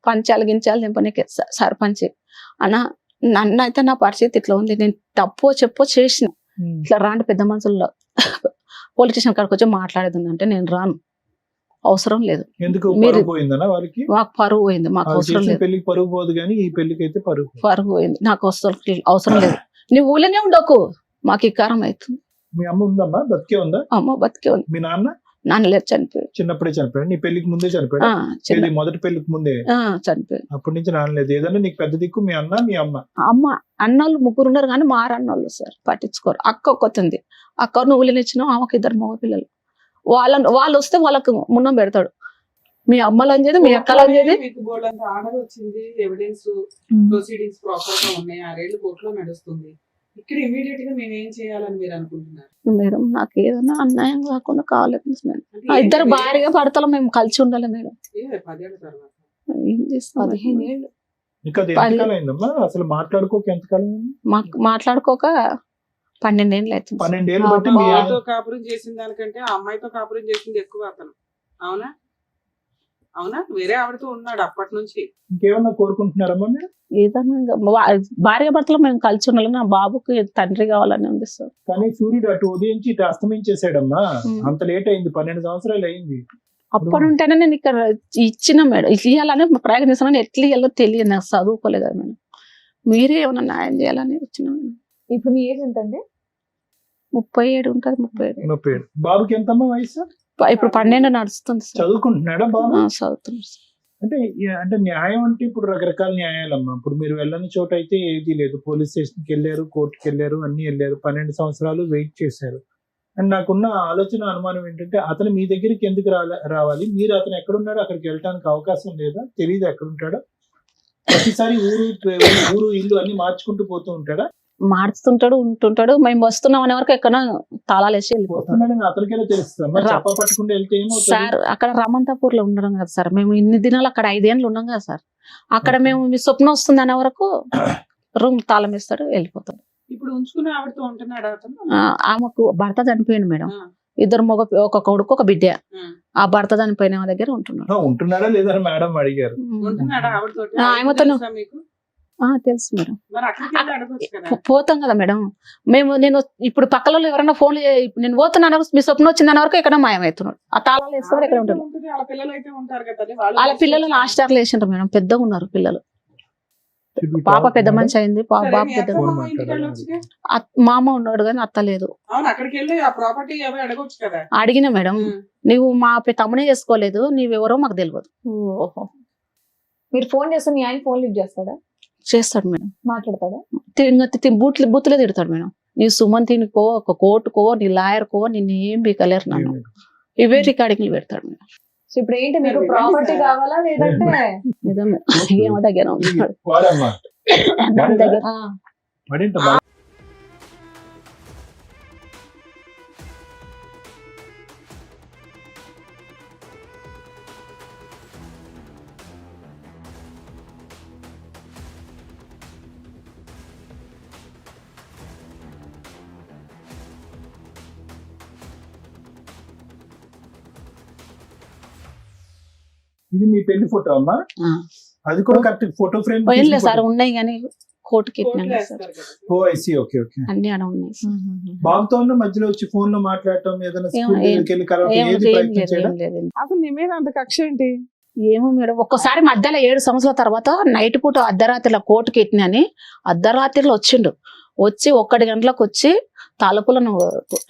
పంచాలు గించాలు దింపనీకి సర్పంచ్ అన్న నన్ను అయితే నా పరిస్థితి ఇట్లా ఉంది, నేను తప్పో చెప్పో చేసిన, ఇట్లా రాండి పెద్ద మనుషుల్లో పోలీస్ స్టేషన్ కాడికి వచ్చి మాట్లాడేది అంటే నేను రాను, అవసరం లేదు. ఎందుకు మీరు పోయిందనా వాళ్ళకి? మాకు పరువు పోయింది, మాకు అవసరం లేదు. పెళ్లికి పరుగు పోదు కానీ ఈ పెళ్లికి అయితే పరువు పోయింది, నాకు అవసరం లేదు. నీ ఊళ్ళోనే ఉండకు, మాకు ఇకారం అవుతుంది. మీ అమ్మ ఉందమ్మా? బతికే ఉందా? అమ్మ బతికే ఉంది. మీ నాన్న? నాన్న లేదు, చనిపోయాడు. చిన్నప్పుడే చనిపోయాడు. నీ పెళ్లికి ముందే చనిపోయాడు? మొదటి పెళ్లికి ముందే చనిపోయాడు. అప్పటి నుంచి నాన్న లేదు. ఏదన్నా నీకు పెద్ద దిక్కు మీ అన్న మీ అమ్మ? అమ్మ అన్నోళ్ళు 3 ఉన్నారు కానీ మారన్నోళ్ళు సార్ పట్టించుకోరు. అక్క ఒక్కతుంది. అక్క నువ్వులని ఇచ్చినావు, ఆమెకు 2 మగ పిల్లలు. వాళ్ళు వస్తే వాళ్ళకు మున్నం పెడతాడు. మీ అమ్మలు అని చేది, మీ అక్కలు అని చేది. మీకు బోర్డు అంతా ఆర్డర్ వచ్చింది, ఎవిడెన్స్ ప్రొసీడింగ్స్ ప్రాపర్ గా ఉన్నాయి, 6 ఏళ్ళు కోర్టులో నడుస్తుంది. ఇక్కడ ఇమీడియట్ గా మేము ఏం చేయాలని మీరు అనుకుంటున్నారు? మేడం నాకు ఏదైనా అన్యాయం కాకుండా కావాలి. ఇద్దరు భారీగా పడతలో మేము కలిసి ఉండాలి మేడం. 10 ఏళ్ళ తర్వాత ఏం చేస్తాం? 15 ఏళ్ళు ఇంకా ఎంతకాలం అయిందమ్మా అసలు మాట్లాడుకోక? ఎంతకాలం? మాట్లాడుకోక 12 ఏళ్ళు అవుతుంది. 12 ఏళ్ళు బట్టి మీ అమ్మాయితో కాపురం చేసిన దానికంటే ఆ అమ్మాయితో కాపురం చేసింది ఎక్కువ అతను. అవునా? అవునా? వేరే ఆవిడతో ఉన్నాడు అప్పటి నుంచి. ఇంకేమన్నా కోరుకుంటున్నారమ్మా మీరు? ఏదన్నా భార్య భర్తలో మేము కలిసి ఉండాలి. నా బాబుకి తండ్రి కావాలని ఉంది సార్. కానీ సూర్యుడు అటు ఉదయించి ఇటు అస్తమించేసాడమ్మా. అంత లేట్ అయింది, 12 సంవత్సరాలు అయింది. అప్పటి ఉంటేనే నేను ఇక్కడ ఇచ్చిన మేడం, ఇవ్వాలని ప్రయత్నిస్తున్నాను. ఎట్లా ఇవ్వాలో తెలియదు, నాకు చదువుకోలేదు కదా మేడం. మీరే ఏమైనా న్యాయం చేయాలని వచ్చిన మేడం. ఇప్పుడు మీ ఏజ్ ఎంత అండి? 37 ఉంటుంది. 37. బాబుకి ఎంతమ్మా వయసు? ఇప్పుడు 12 నడుస్తుంది సార్. చదువుకుంటున్నాడా బాబు? చదువుతున్నాడు. అంటే న్యాయం అంటే ఇప్పుడు రకరకాల న్యాయాలమ్మా. ఇప్పుడు మీరు వెళ్ళని చోట అయితే ఏది లేదు. పోలీస్ స్టేషన్కి వెళ్ళారు, కోర్టుకి వెళ్ళారు, అన్ని వెళ్ళారు. 12 సంవత్సరాలు వెయిట్ చేశారు. అండ్ నాకున్న ఆలోచన అనుమానం ఏంటంటే అతను మీ దగ్గరికి ఎందుకు రావాలి? మీరు అతను ఎక్కడున్నాడో అక్కడికి వెళ్ళడానికి అవకాశం లేదా? తెలియదు ఎక్కడుంటాడో. ప్రతిసారి ఊరు ఇల్లు అన్ని మార్చుకుంటూ పోతూ ఉంటాడా? మార్చుతుంటాడు, ఉంటుంటాడు. మేము వస్తున్నాం అనే వరకు ఎక్కడ తాళాలు వేసి వెళ్ళిపోతున్నాడు. అతనికైనా తెలుస్తుంది. చెప్ప పట్టుకుంటూ వెళ్తే ఏమవుతుంది సార్? అక్కడ రమంతాపూర్ లో ఉండడం కదా సార్. మేము ఇన్ని దినాలు అక్కడ 5 ఏళ్ళు ఉన్నాం కదా సార్. అక్కడ మేము మీ స్వప్నం వస్తుంది అనే వరకు రూమ్ తాళం వేస్తాడు, వెళ్ళిపోతాడు. ఇప్పుడు ఉంచుకుని ఆవిడతో ఉంటున్నాడు అతను? ఆమెకు భర్త చనిపోయింది మేడం. 2 మగ, ఒక కొడుకు, ఒక బిడ్డ. ఆ భర్త చనిపోయిన దగ్గర ఉంటున్నాడా లేదా మేడం అడిగారు. ఆమెతో తెలుసు మేడం. పోతాం కదా మేడం నేను. ఇప్పుడు పక్కలో ఎవరైనా ఫోన్ నేను పోతున్నాను, మీ స్వప్నం వచ్చిందన్న వరకు ఎక్కడ మాయమవుతున్నాడు. ఆ తాళాలు వేస్తాడు, ఎక్కడ ఉంటాడు. వాళ్ళ పిల్లలు హాస్టల్ వేసిండ్రు మేడం. పెద్దగా ఉన్నారు పిల్లలు. పాప పెద్ద మనిషి అయింది, బాబు పెద్ద. మామ ఉన్నాడు కానీ అత్త లేదు. అడిగిన మేడం, నువ్వు మా తమ్మునే చేసుకోలేదు, నీవెవరో మాకు తెలియదు. ఓహో. మీరు ఫోన్ చేస్తే మీ ఆయన ఫోన్ లిఫ్ట్ చేస్తాడా? చేస్తాడు మేడం. మాట్లాడతాడా? బూతులే తిడతాడు మేడం. నీ సుమంతినికో, ఒక కోర్టుకో, నీ లాయర్కో నిన్ను ఏం బీకలేరు నన్ను. ఇవే రికార్డింగ్లు పెడతాడు మేడం. ఇప్పుడు ఏంటి, మీకు ప్రాపర్టీ కావాలా లేదంటే ఏమో దగ్గర ఉంటాడు. ఇది మీ పెళ్లి ఫోటో అమ్మా? ఆ. అది కూడా కరెక్ట్ ఫోటో ఫ్రేమ్? పోయినలే సార్, ఉన్నాయి కానీ కోర్టుకి కోర్టులో ఎక్కినాను సార్. వేస్తారు కదా. ఓ ఐసీ, ఓకే ఓకే. అన్ని ఆడ ఉన్నాయి సార్. బాబుతో ఉన్న మధ్యలో వచ్చి ఫోన్ లో మాట్లాడటం, ఏదైనా ఏం- స్కూల్ దగ్గరికి వెళ్ళి కలవటం, ఏం ఏది ఏం ప్రయత్నం లేదు, చేయడం? ఏం లేదు. అసలు నీ మీద అంత కక్ష ఏంటి? ఏమో మేడం, ఒక్కసారి మధ్యలో 7 సంవత్సరాల తర్వాత నైట్ పూట అర్ధరాత్రిలో కోర్టుకి ఎట్టినని అర్ధరాత్రిలో వచ్చిండు. వచ్చి 1 గంటలకు వచ్చి తలుపులను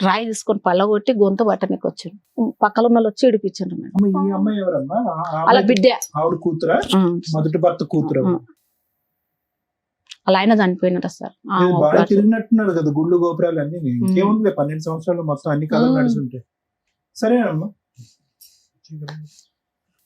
రాయి తీసుకొని పళ్ళగొట్టి గొంతు పట్టనికి వచ్చిండు. పక్కన ఉన్న వాళ్ళు వచ్చి ఇడిపించండు మేడం. అమ్మ, ఈ అమ్మాయి ఎవరమ్మా? అలా బిడ్డ ఆవిడ కూతురా? మొదటి భర్త కూతురు. అలా ఆయన చనిపోయినట సార్. బాగా తిరిగినట్టున్నారు కదా గుళ్ళు గోపురాలు అన్ని. ఇంకేముంది 12 సంవత్సరాలు మొత్తం అన్ని కాలం నడుస్తుంటాయి. సరేనమ్మా.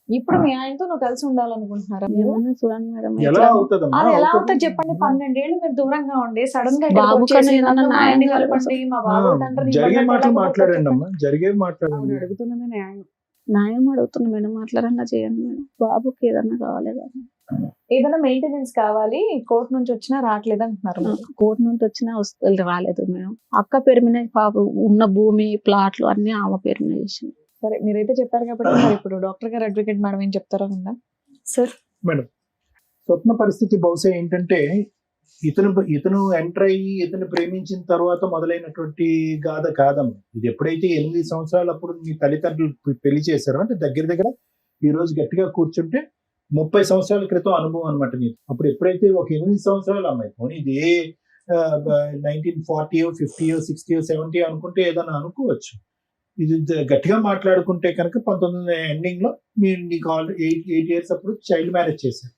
ఇప్పుడు మీ ఆయనతో నువ్వు కలిసి ఉండాలనుకుంటున్నారా మీరు? ఏమన్నా చూడండి మేడం, ఎలా ఎట్లా? అవుతుందమ్మా? అది ఎలా అవుతుంది. అవుతుంది చెప్పండి? 12 ఏళ్ళు మీరు దూరంగా ఉండి సడన్ గా బాబు ఇక్కడికి వచ్చేసి కన్నా ఏదన్నా నన్ను మా న్యాయం ఆయన్ని జరగాలి కలపండి, మా బాబు తండ్రిని జరిగే ఇవ్వండి మాటలు అంటే ఎలా మాట్లాడండి కుదురుతుంది అమ్మా, జరిగే ఆవిడ మాట్లాడండి. అడుగుతున్నది న్యాయం. న్యాయం అడుగుతున్నా మేడం, మాట్లాడన్నా చేయండి మేడం. బాబుకి ఏదన్నా కావాలి కదా. ఏదైనా మెయింటెనెన్స్ కావాలి, కోర్టు నుంచి వచ్చినా రావట్లేదు అంటున్నారు మీరు. కోర్టు నుండి వచ్చినా రాలేదు మేడం. అక్క పేరు మీద పాప ఉన్న భూమి ప్లాట్లు అన్ని ఆమె పేరు మీద చేసింది. సరే, మీరైతే చెప్పారు కాబట్టి మరి ఇప్పుడు డాక్టర్ గారు, అడ్వకేట్ మేడం ఏం చెప్తారో ఉందా సార్? మేడం, స్వప్న పరిస్థితి బహుశా ఏంటంటే ఇతను ఎంటర్ అయ్యి ఇతను ప్రేమించిన తర్వాత మొదలైనటువంటి గాథ కాదమ్మ. ఇది ఎప్పుడైతే 8 సంవత్సరాలు అప్పుడు మీ తల్లిదండ్రులు పెళ్లి చేశారో, అంటే దగ్గర దగ్గర ఈ రోజు గట్టిగా కూర్చుంటే 30 సంవత్సరాల క్రితం అనుభవం అనమాట నీకు. అప్పుడు ఎప్పుడైతే ఒక 8 సంవత్సరాలు అమ్మాయి పోనీ ఇది 1940 50 60 70 అనుకుంటే ఏదైనా అనుకోవచ్చు. ఇది గట్టిగా మాట్లాడుకుంటే కనుక 1900 ఎండింగ్ లో మీరు నీకు ఆల్రెడీ 8 years అప్పుడు చైల్డ్ మ్యారేజ్ చేశారు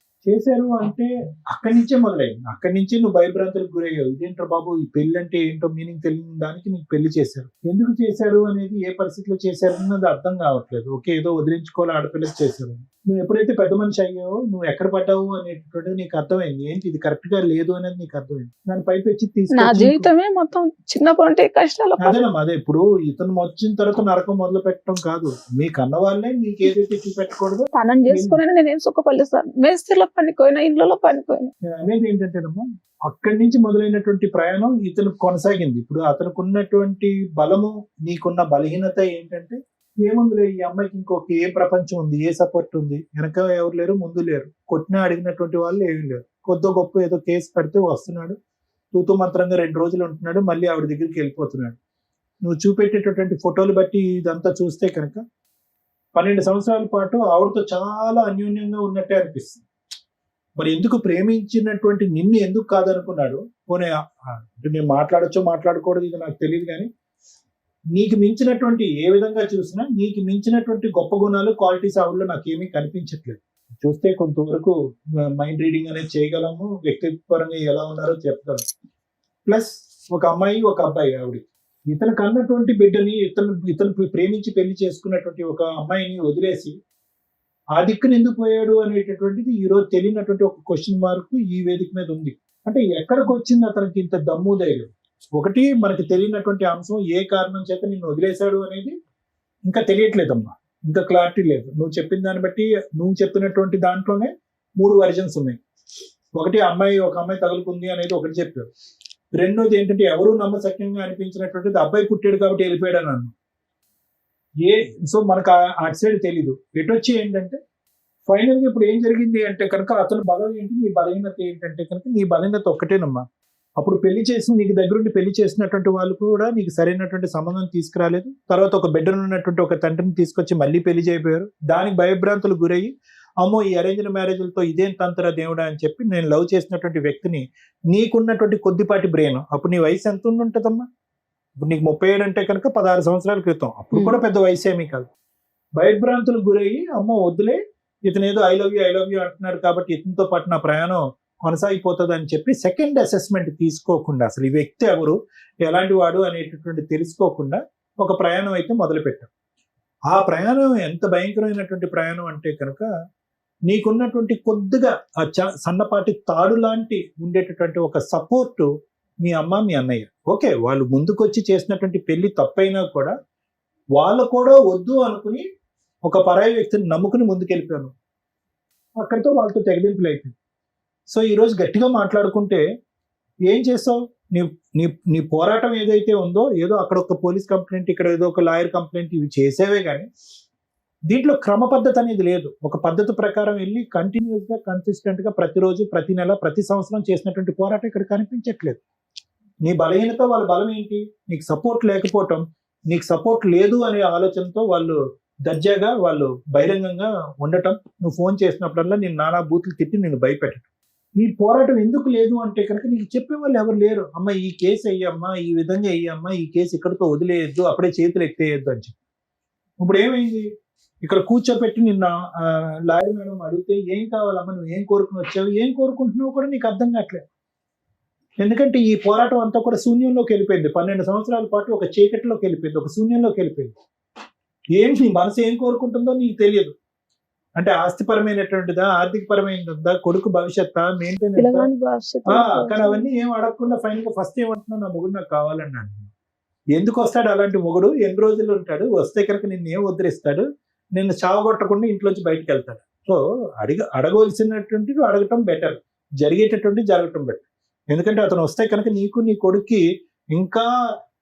అంటే అక్కడి నుంచే మొదలైంది. అక్కడి నుంచే నువ్వు భయభ్రాంతులకు గురయ్యావు. ఇదేంటో బాబు, ఈ పెళ్లి అంటే ఏంటో మీనింగ్ తెలియని దానికి నీకు పెళ్లి చేశారు. ఎందుకు చేశారు అనేది, ఏ పరిస్థితిలో చేశారు అన్నది అర్థం కావట్లేదు. ఓకే, ఏదో వదిలించుకోవాలి ఆడపిల్లకి చేశారు. నువ్వు ఎప్పుడైతే పెద్ద మనిషి అయ్యావో నువ్వు ఎక్కడ పడ్డావు అనేటువంటిది నీకు అర్థమైంది. ఏంటి ఇది కరెక్ట్ గా లేదు అనేది నీకు అర్థమైంది. దాని పైపు వచ్చి నా తీసుకొచ్చి జీవితమే మొత్తం చిన్నప్పటి కష్టాలు. అదేనమ్మా, అదే ఇప్పుడు ఇతను వచ్చిన తర్వాత నరకం మొదలు పెట్టడం కాదు. మీ కన్న వాళ్ళే మీకు ఏదైతే చూపెట్టకూడదు తనని చేసుకుని నేనేం సుఖపడలేదు సార్. మేస్త్రిలో పనిపోయినా, ఇళ్ళలో పనిపోయినా. అనేది ఏంటంటేనమ్మా, అక్కడి నుంచి మొదలైనటువంటి ప్రయాణం ఇతను కొనసాగింది. ఇప్పుడు అతనికి ఉన్నటువంటి బలము, నీకున్న బలహీనత ఏంటంటే, ఏముందిలే ఈ అమ్మాయికి ఇంకొక ఏ ప్రపంచం ఉంది, ఏ సపోర్ట్ ఉంది, వెనక ఎవరు లేరు, ముందు లేరు, కొట్టినా అడిగినటువంటి వాళ్ళు ఏమీ లేరు. కొద్ది గొప్ప ఏదో కేసు పెడితే వస్తున్నాడు, తూతూ మంత్రంగా 2 రోజులు ఉంటున్నాడు, మళ్ళీ ఆవిడ దగ్గరికి వెళ్ళిపోతున్నాడు. నువ్వు చూపెట్టేటటువంటి ఫోటోలు బట్టి ఇదంతా చూస్తే కనుక 12 సంవత్సరాల పాటు ఆవిడతో చాలా అన్యోన్యంగా ఉన్నట్టే అనిపిస్తుంది. మరి ఎందుకు ప్రేమించినటువంటి నిన్ను ఎందుకు కాదనుకున్నాడు? పోనీ అంటే నేను మాట్లాడచ్చో మాట్లాడకూడదు, ఇది నాకు తెలియదు. కానీ నీకు మించినటువంటి, ఏ విధంగా చూసినా నీకు మించినటువంటి గొప్ప గుణాలు, క్వాలిటీస్ ఆవిడలో నాకు ఏమీ కనిపించట్లేదు. చూస్తే కొంతవరకు మైండ్ రీడింగ్ అనేది చేయగలము, వ్యక్తిపరంగా ఎలా ఉన్నారో చెప్తాను. ప్లస్ ఒక అమ్మాయి ఒక అబ్బాయి ఆవిడ. ఇతను కన్నటువంటి బిడ్డని ఇతను ప్రేమించి పెళ్లి చేసుకున్నటువంటి ఒక అమ్మాయిని వదిలేసి ఆ దిక్కుని ఎందుకు పోయాడు అనేటటువంటిది ఈ రోజు తెలియనటువంటి ఒక క్వశ్చన్ మార్క్ ఈ వేదిక మీద ఉంది. అంటే ఎక్కడికి వచ్చింది అతనికి ఇంత దమ్ము ధైర్యం? ఒకటి మనకి తెలియనటువంటి అంశం, ఏ కారణం చేత నిన్ను వదిలేశాడు అనేది ఇంకా తెలియట్లేదమ్మా, ఇంకా క్లారిటీ లేదు. నువ్వు చెప్పిన దాన్ని బట్టి, నువ్వు చెప్పినటువంటి దాంట్లోనే 3 వర్జన్స్ ఉన్నాయి. ఒకటి ఒక అమ్మాయి తగులుకుంది అనేది ఒకటి చెప్పారు. రెండోది ఏంటంటే ఎవరూ నమ్మశక్యంగా అనిపించినటువంటిది అబ్బాయి పుట్టాడు కాబట్టి వెళ్ళిపోయాడు అని అన్నాను. సో మనకు అటు సైడ్ తెలీదు. ఎటొచ్చి ఏంటంటే ఫైనల్ గా ఇప్పుడు ఏం జరిగింది అంటే కనుక అతను బలం ఏంటి, నీ బలహీనత ఏంటంటే కనుక నీ బలహీనత ఒక్కటేనమ్మా. అప్పుడు పెళ్లి చేసి నీకు దగ్గరుండి పెళ్లి చేసినటువంటి వాళ్ళు కూడా నీకు సరైనటువంటి సంబంధం తీసుకురాలేదు. తర్వాత ఒక బిడ్డనున్నటువంటి ఒక తండ్రిని తీసుకొచ్చి మళ్ళీ పెళ్లి చేయబోయారు. దానికి భయభ్రాంతులు గురయ్యి, అమ్మో ఈ అరేంజ్డ్ మ్యారేజ్లతో ఇదేం తంత్ర దేవుడా అని చెప్పి నేను లవ్ చేసినటువంటి వ్యక్తిని, నీకున్నటువంటి కొద్దిపాటి బ్రెయిన్, అప్పుడు నీ వయసు ఎంత ఉంటుందమ్మా? ఇప్పుడు నీకు 37 అంటే కనుక 16 సంవత్సరాల క్రితం, అప్పుడు కూడా పెద్ద వయసు ఏమీ కాదు. భయభ్రాంతులకు గురయ్యి, అమ్మో వద్దులే ఇతను ఏదో ఐ లవ్ యూ అంటున్నాడు కాబట్టి ఇతనితో పాటు నా ప్రయాణం కొనసాగిపోతుంది అని చెప్పి సెకండ్ అసెస్మెంట్ తీసుకోకుండా, అసలు ఈ వ్యక్తి ఎవరు, ఎలాంటి వాడు అనేటటువంటి తెలుసుకోకుండా ఒక ప్రయాణం అయితే మొదలుపెట్టాం. ఆ ప్రయాణం ఎంత భయంకరమైనటువంటి ప్రయాణం అంటే కనుక, నీకున్నటువంటి కొద్దిగా సన్నపాటి తాడు లాంటి ఉండేటటువంటి ఒక సపోర్టు మీ అమ్మ మీ అన్నయ్య. ఓకే, వాళ్ళు ముందుకొచ్చి చేసినటువంటి పెళ్లి తప్పైనా కూడా వాళ్ళు కూడా వద్దు అనుకుని ఒక పరాయి వ్యక్తిని నమ్ముకుని ముందుకెళ్ళిపోయాను. అక్కడితో వాళ్ళతో తెగదింపులు అయిపోయింది. సో ఈరోజు గట్టిగా మాట్లాడుకుంటే ఏం చేస్తావు? నీ పోరాటం ఏదైతే ఉందో, ఏదో అక్కడ ఒక పోలీస్ కంప్లైంట్, ఇక్కడ ఏదో ఒక లాయర్ కంప్లైంట్, ఇవి చేసేవే కానీ దీంట్లో క్రమ పద్ధతి అనేది లేదు. ఒక పద్ధతి ప్రకారం వెళ్ళి కంటిన్యూస్ గా కన్సిస్టెంట్ గా ప్రతిరోజు, ప్రతి నెల, ప్రతి సంవత్సరం చేసినటువంటి పోరాటం ఇక్కడ కనిపించట్లేదు. నీ బలహీనత వాళ్ళ బలం ఏంటి? నీకు సపోర్ట్ లేకపోవటం, నీకు సపోర్ట్ లేదు అనే ఆలోచనతో వాళ్ళు దర్జాగా వాళ్ళు బహిరంగంగా ఉండటం, నువ్వు ఫోన్ చేసినప్పుడల్లా నేను నానా బూతులు తిట్టి నేను భయపెట్టడం. ఈ పోరాటం ఎందుకు లేదు అంటే కనుక నీకు చెప్పే వాళ్ళు ఎవరు లేరు. అమ్మ ఈ కేసు అయ్యమ్మా, ఈ విధంగా అయ్యమ్మా, ఈ కేసు ఇక్కడితో వదిలేయద్దు, అప్పుడే చేతులు ఎత్తేయద్దు అని చెప్పి. ఇప్పుడు ఏమైంది? ఇక్కడ కూర్చోపెట్టి నిన్న లాయర్ మేడం అడిగితే ఏం కావాలమ్మా, నువ్వు ఏం కోరుకుని వచ్చావు, ఏం కోరుకుంటున్నావు కూడా నీకు అర్థం కావట్లేదు. ఎందుకంటే ఈ పోరాటం అంతా కూడా శూన్యంలోకి వెళ్ళిపోయింది. 12 సంవత్సరాల పాటు ఒక చీకటిలోకి వెళ్ళిపోయింది, ఒక శూన్యంలోకి వెళ్ళిపోయింది. నీ మనసు ఏం కోరుకుంటుందో నీకు తెలియదు. అంటే ఆస్తిపరమైనటువంటిదా, ఆర్థిక పరమైనదా, కొడుకు భవిష్యత్తు, మెయింటెనెన్స్, కానీ అవన్నీ ఏం అడగకుండా ఫైనల్ గా ఫస్ట్ ఏమంటున్నావు, నా మొగుడు నాకు కావాలన్నాడు. ఎందుకు వస్తాడు అలాంటి మొగుడు? ఎన్ని రోజులు ఉంటాడు? వస్తే కనుక నిన్ను ఏం వదిలేస్తాడు? నిన్ను చావగొట్టకుండా ఇంట్లోంచి బయటకు వెళ్తాడు. సో అడగవలసినటువంటిది అడగటం బెటర్, జరిగేటటువంటి జరగటం బెటర్. ఎందుకంటే అతను వస్తే కనుక నీకు, నీ కొడుక్కి ఇంకా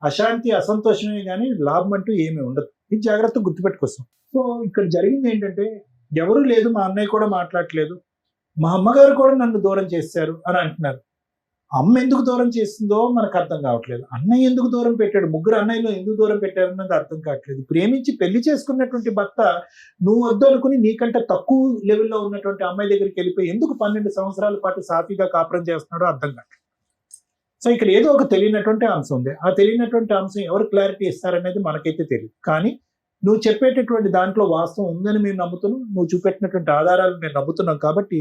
అశాంతి, అసంతోషమే కానీ లాభం అంటూ ఏమీ ఉండదు. ఇది జాగ్రత్తగా గుర్తుపెట్టుకొస్తాం. సో ఇక్కడ జరిగింది ఏంటంటే, ఎవరు లేదు, మా అన్నయ్య కూడా మాట్లాడట్లేదు, మా అమ్మగారు కూడా నన్ను దూరం చేశారు అని అంటున్నారు. అమ్మ ఎందుకు దూరం చేసిందో మనకు అర్థం కావట్లేదు. అన్నయ్య ఎందుకు దూరం పెట్టాడు, ముగ్గురు అన్నయ్యలు ఎందుకు దూరం పెట్టారన్నది అర్థం కావట్లేదు. ప్రేమించి పెళ్లి చేసుకున్నటువంటి భర్త నువ్వు వద్దు అనుకుని నీకంటే తక్కువ లెవెల్లో ఉన్నటువంటి అమ్మాయి దగ్గరికి వెళ్ళిపోయి ఎందుకు 12 సంవత్సరాల పాటు సాఫీగా కాపురం చేస్తున్నాడో అర్థం కావట్లేదు. సో ఇక్కడ ఏదో ఒక తెలియనటువంటి అంశం ఉంది. ఆ తెలియనటువంటి అంశం ఎవరు క్లారిటీ ఇస్తారనేది మనకైతే తెలియదు. కానీ నువ్వు చెప్పేటటువంటి దాంట్లో వాస్తవం ఉందని మేము నమ్ముతున్నాం, నువ్వు చూపెట్టినటువంటి ఆధారాలు మేము నమ్ముతున్నాం. కాబట్టి